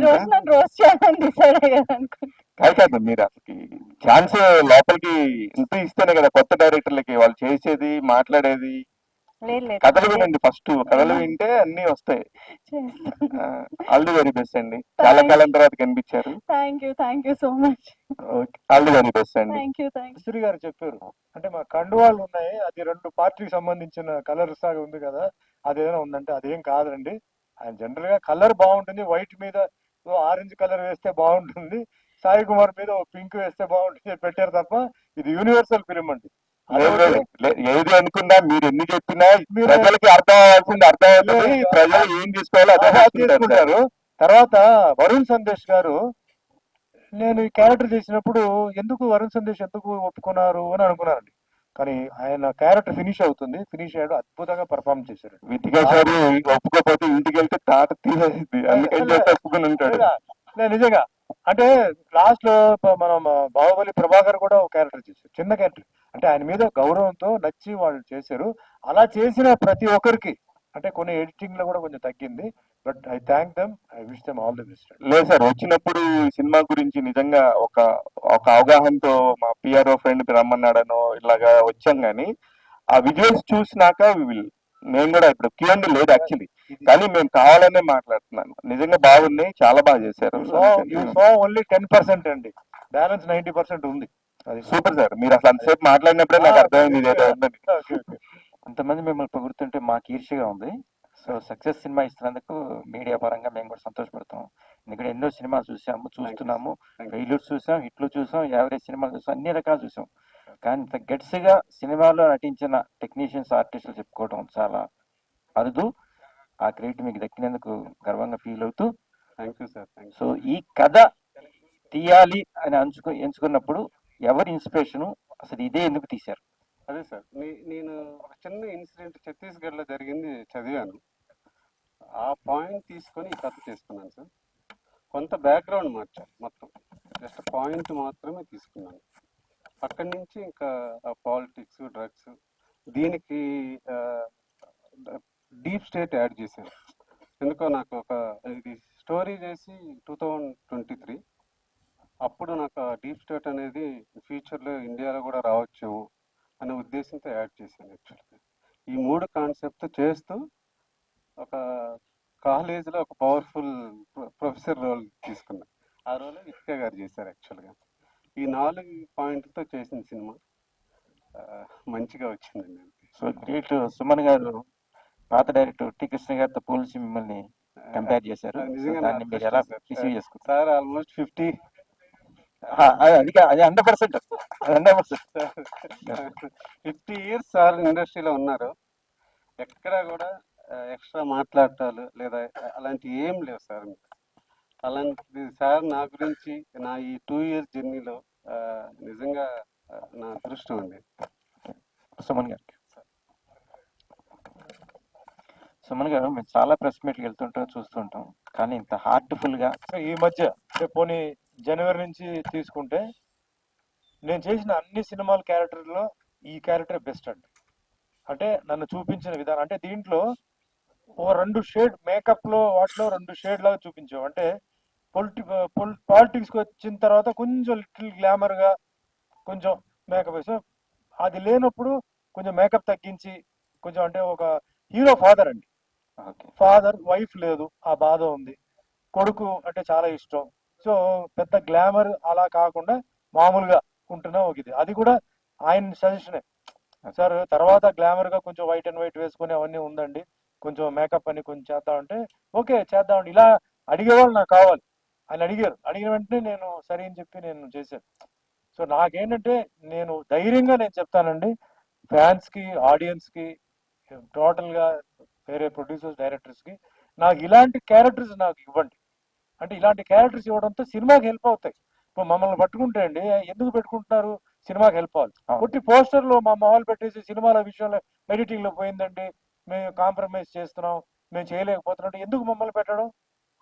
రోజు చేయాలని డిసైడ్ అయ్యాను అనుకుంటా. కాదు, మీరు అసలు ఛాన్స్ లోపలికి ఇంత ఇస్తేనే కదా కొత్త డైరెక్టర్లకి వాళ్ళు చేసేది మాట్లాడేది. కథలు వినండి, ఫస్ట్ కథలు వింటే అన్ని వస్తాయి. ఆల్ ది వెరీ బెస్ట్ అండి. చాలా కాలం తర్వాత కనిపించారు. Thank you so much. All the very best అండి. కస్తూరి గారు చెప్పారు అంటే మా కండువాళ్ళు ఉన్నాయి, అది 2 పార్టీకి సంబంధించిన కలర్స్ లాగా ఉంది కదా, అదేదైనా ఉందంటే అదేం కాదండి. ఆయన జనరల్ గా కలర్ బాగుంటుంది, వైట్ మీద ఆరెంజ్ కలర్ వేస్తే బాగుంటుంది, సాయి కుమార్ మీద పింక్ వేస్తే బాగుంటుంది పెట్టారు తప్ప ఇది యూనివర్సల్ ఫిలిం అండి. ఏది అనుకున్నా మీరు ఎన్ని చెప్పినా ప్రజలకి అర్థం అవ్వాల్సింది అర్థం అవుతుంది. ప్రజలు ఏం తీసుకోవాలో అదే తీసుకుంటారు. తర్వాత వరుణ్ సందేశ్ గారు, నేను ఈ క్యారెక్టర్ చేసినప్పుడు ఎందుకు వరుణ్ సందేశ్ ఎందుకు ఒప్పుకున్నారు అని అనుకున్నానండి. కానీ ఆయన క్యారెక్టర్ ఫినిష్ అవుతుంది, ఫినిష్ అయ్యాడు, అద్భుతంగా పర్ఫామ్ చేశారు. వితికా సార్ ఒప్పుకోకపోతే ఇంటికి వెళ్తే తాట తీసేసింది, అందుకని చెప్పి ఒప్పుకుని ఉంటాడు. నిజంగా అంటే లాస్ట్ లో మనం బాహుబలి ప్రభాకర్ కూడా ఒక క్యారెక్టర్ చేశారు, చిన్న క్యారెక్టర్. అంటే ఆయన మీద గౌరవంతో నచ్చి వాళ్ళు చేశారు. అలా చేసిన ప్రతి ఒక్కరికి అంటే కొన్ని ఎడిటింగ్ లో కూడా కొంచెం తగ్గింది. But I thank them, I wish them all the best. లేదు సార్, వచ్చినప్పుడు ఈ సినిమా గురించి నిజంగా ఒక ఒక అవగాహనతో మా పిఆర్ఓ ఫ్రెండ్ రమ్మన్నాడనో ఇలాగా వచ్చాం, కానీ ఆ విజువల్స్ చూసినాక మేము కూడా ఇప్పుడు క్యూఎండి లేదు యాక్చువల్లీ, కానీ మేము కావాలనే మాట్లాడుతున్నాను. నిజంగా బాగున్నాయి, చాలా బాగా చేశారు. ఓన్లీ 10% అండి, బ్యాలెన్స్ 90% ఉంది. అది సూపర్ సార్, మీరు అసలు అంతసేపు మాట్లాడినప్పుడే నాకు అర్థమైంది ఇదేదో ఉందని. అంతమంది మిమ్మల్ని పొగుడుతుంటే మాకు ఈర్ష్యగా ఉంది. సో సక్సెస్ సినిమా ఇస్తున్నందుకు మీడియా పరంగా మేము కూడా సంతోషపడతాం. ఎందుకంటే ఎన్నో సినిమాలు చూస్తున్నాము, ఫెయిల్యూర్స్ చూసాం, హిట్లు చూసాం, యావరేజ్ సినిమాలు చూసాం, అన్ని రకాలు చూసాం. కానీ ఇంత గట్స్ గా సినిమాలో నటించిన టెక్నీషియన్స్, ఆర్టిస్టులు చెప్పుకోవడం చాలా అరుదు. ఆ క్రెడిట్ మీకు దక్కినందుకు గర్వంగా ఫీల్ అవుతూ, థ్యాంక్ యూ సార్. సో ఈ కథ తీయాలి అని ఎంచుకున్నప్పుడు ఎవరి ఇన్స్పిరేషను, అసలు ఇదే ఎందుకు తీశారు? అదే సార్, నేను ఒక చిన్న ఇన్సిడెంట్ ఛత్తీస్గఢ్ లో జరిగింది చదివాను. ఆ పాయింట్ తీసుకొని ఈ కథ చేసుకున్నాను సార్. కొంత బ్యాక్గ్రౌండ్ మార్చాను, మొత్తం జస్ట్ పాయింట్ మాత్రమే తీసుకున్నాను. అక్కడి నుంచి ఇంకా పాలిటిక్స్, డ్రగ్స్, దీనికి డీప్ స్టేట్ యాడ్ చేశాను. ఎందుకో నాకు ఒక ఇది స్టోరీ చేసి 2023 అప్పుడు నాకు డీప్ స్టేట్ అనేది ఫ్యూచర్లో ఇండియాలో కూడా రావచ్చు అనే ఉద్దేశంతో యాడ్ చేశాను. యాక్చువల్గా ఈ 3 కాన్సెప్ట్ చేస్తూ ఒక కాలేజీలో ఒక పవర్ఫుల్ ప్రొఫెసర్ రోల్ తీసుకున్నా. ఆ రోల్ వితికా గారు చేశారు. యాక్చువల్గా ఈ 4 పాయింట్లతో చేసిన సినిమా మంచిగా వచ్చిందండి. So great. సుమన్ గారు పాత డైరెక్టర్ టి కృష్ణ గారితో పోల్చి మిమ్మల్ని కంపేర్ చేశారు. దాన్ని మీరు ఎలా రిసీవ్ చేసుకుంటారు? సార్ ఆల్మోస్ట్ 50 అది 100%. 50 ఇయర్స్ సార్ ఇండస్ట్రీలో ఉన్నారు. ఎక్కడా కూడా ఎక్స్ట్రా మాట్లాడటాలు లేదా అలాంటి ఏం లేవు సార్. అలాంటిది సార్ నా గురించి నా ఈ 2 years జర్నీలో నిజంగా నా అదృష్టం అండి. సుమన్ గారికి. సుమన్ గారు, మేము చాలా ప్రెస్ మీట్కి వెళ్తుంటాం, చూస్తుంటాం, కానీ ఇంత హార్ట్ఫుల్ గా ఈ మధ్య అంటే పోనీ జనవరి నుంచి తీసుకుంటే నేను చేసిన అన్ని సినిమాల క్యారెక్టర్లో ఈ క్యారెక్టర్ బెస్ట్ అండి. అంటే నన్ను చూపించిన విధానం, అంటే దీంట్లో ఓ 2 షేడ్ మేకప్ లో వాటిలో 2 షేడ్ లాగా చూపించాం. అంటే పాలిటిక్స్కి వచ్చిన తర్వాత కొంచెం లిటిల్ గ్లామర్ గా కొంచెం మేకప్ వేసాం. అది లేనప్పుడు కొంచెం మేకప్ తగ్గించి కొంచెం, అంటే ఒక హీరో ఫాదర్ అండి, ఫాదర్ వైఫ్ లేదు, ఆ బాధ ఉంది, కొడుకు అంటే చాలా ఇష్టం. సో పెద్ద గ్లామర్ అలా కాకుండా మామూలుగా ఉంటున్నా ఒక ఇది. అది కూడా ఆయన సజెషనే సార్. తర్వాత గ్లామర్ గా కొంచెం వైట్ అండ్ వైట్ వేసుకుని అవన్నీ ఉందండి, కొంచెం మేకప్ అని కొంచెం చేద్దామంటే ఓకే చేద్దామండి. ఇలా అడిగేవాళ్ళు నాకు కావాలి. ఆయన అడిగారు, అడిగిన వెంటనే నేను సరే అని చెప్పి నేను చేశాను. సో నాకేంటంటే నేను ధైర్యంగా నేను చెప్తానండి, ఫ్యాన్స్ కి, ఆడియన్స్ కి, టోటల్ గా వేరే ప్రొడ్యూసర్స్, డైరెక్టర్స్ కి, నాకు ఇలాంటి క్యారెక్టర్స్ నాకు ఇవ్వండి. అంటే ఇలాంటి క్యారెక్టర్స్ ఇవ్వడంతో సినిమాకి హెల్ప్ అవుతాయి. ఇప్పుడు మమ్మల్ని పట్టుకుంటే అండి ఎందుకు పెట్టుకుంటున్నారు, సినిమాకి హెల్ప్ అవ్వాలి. కొట్టి పోస్టర్ లో మా మొహాలు పెట్టేసి సినిమాల విషయంలో ఎడిటింగ్ లో పోయిందండి, మేము కాంప్రమైజ్ చేస్తున్నాం, మేము చేయలేకపోతున్నాం, ఎందుకు మమ్మల్ని పెట్టడం?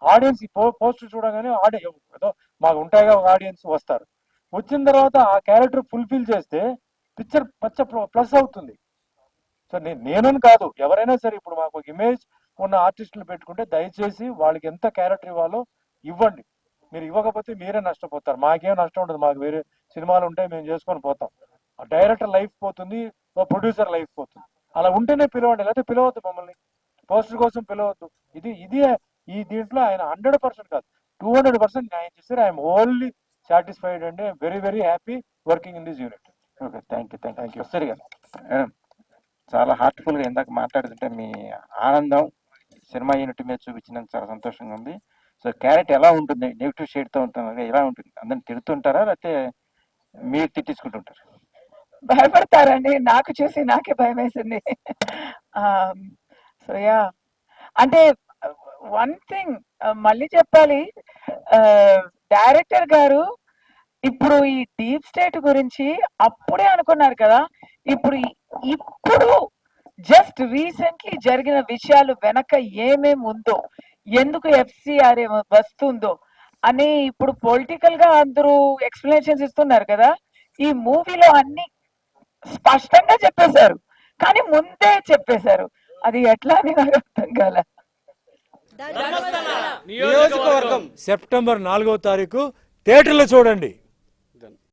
ఆడియన్స్ పోస్టర్ చూడగానే ఏదో మాకు ఉంటాయిగా ఒక ఆడియన్స్ వస్తారు. వచ్చిన తర్వాత ఆ క్యారెక్టర్ ఫుల్ఫిల్ చేస్తే పిక్చర్ ప్లస్ అవుతుంది. సో నేనని కాదు, ఎవరైనా సరే ఇప్పుడు మాకు ఒక ఇమేజ్ ఉన్న ఆర్టిస్టులు పెట్టుకుంటే దయచేసి వాళ్ళకి ఎంత క్యారెక్టర్ ఇవ్వాలో ఇవ్వండి. మీరు ఇవ్వకపోతే మీరే నష్టపోతారు, మాకేం నష్టం ఉండదు. మాకు వేరే సినిమాలు ఉంటాయి, మేము చేసుకొని పోతాం. ఆ డైరెక్టర్ లైఫ్ పోతుంది, ఓ ప్రొడ్యూసర్ లైఫ్ పోతుంది. అలా ఉంటేనే పిలవండి, లేకపోతే పిలవద్దు, మమ్మల్ని పోస్టర్ కోసం పిలవద్దు. ఇది ఈ దీంట్లో ఆయన 100% కాదు 200% న్యాయం చేశారు. ఐఎమ్ ఓన్లీ సాటిస్ఫైడ్ అండి. Very very happy working in this unit. Okay, thank you. సరిగా చాలా హార్ట్ఫుల్ గా ఇందాక మాట్లాడుతుంటే మీ ఆనందం సినిమా యూనిట్ మీద చూపించినందుకు చాలా సంతోషంగా ఉంది. సో క్యారెక్టర్ ఎలా ఉంటుంది? నెగిటివ్ షేడ్ తో ఉంటుంది, ఎలా ఉంటుంది? అందరిని తిడుతుంటారా లేకపోతే మీరు తిట్టించుకుంటుంటారు? భయపడతారండి, నాకు చూసి నాకే భయం వేసింది. సో యా, అంటే వన్ థింగ్ మళ్ళీ చెప్పాలి, డైరెక్టర్ గారు ఇప్పుడు ఈ డీప్ స్టేట్ గురించి అప్పుడే అనుకున్నారు కదా, ఇప్పుడు జస్ట్ రీసెంట్లీ జరిగిన విషయాలు వెనక ఏమేమి ఉందో, ఎందుకు ఎఫ్సిఆర్ వస్తుందో అని ఇప్పుడు పొలిటికల్ గా అందరూ ఎక్స్ప్లెనేషన్స్ ఇస్తున్నారు కదా. ఈ మూవీలో అన్ని స్పష్టంగా చెప్పేశారు, కానీ ముందే చెప్పేశారు. అది ఎట్లా అని నాకు అర్థం కాల. నియోజకవర్గం సెప్టెంబర్ 4వ తారీఖు థియేటర్లో చూడండి.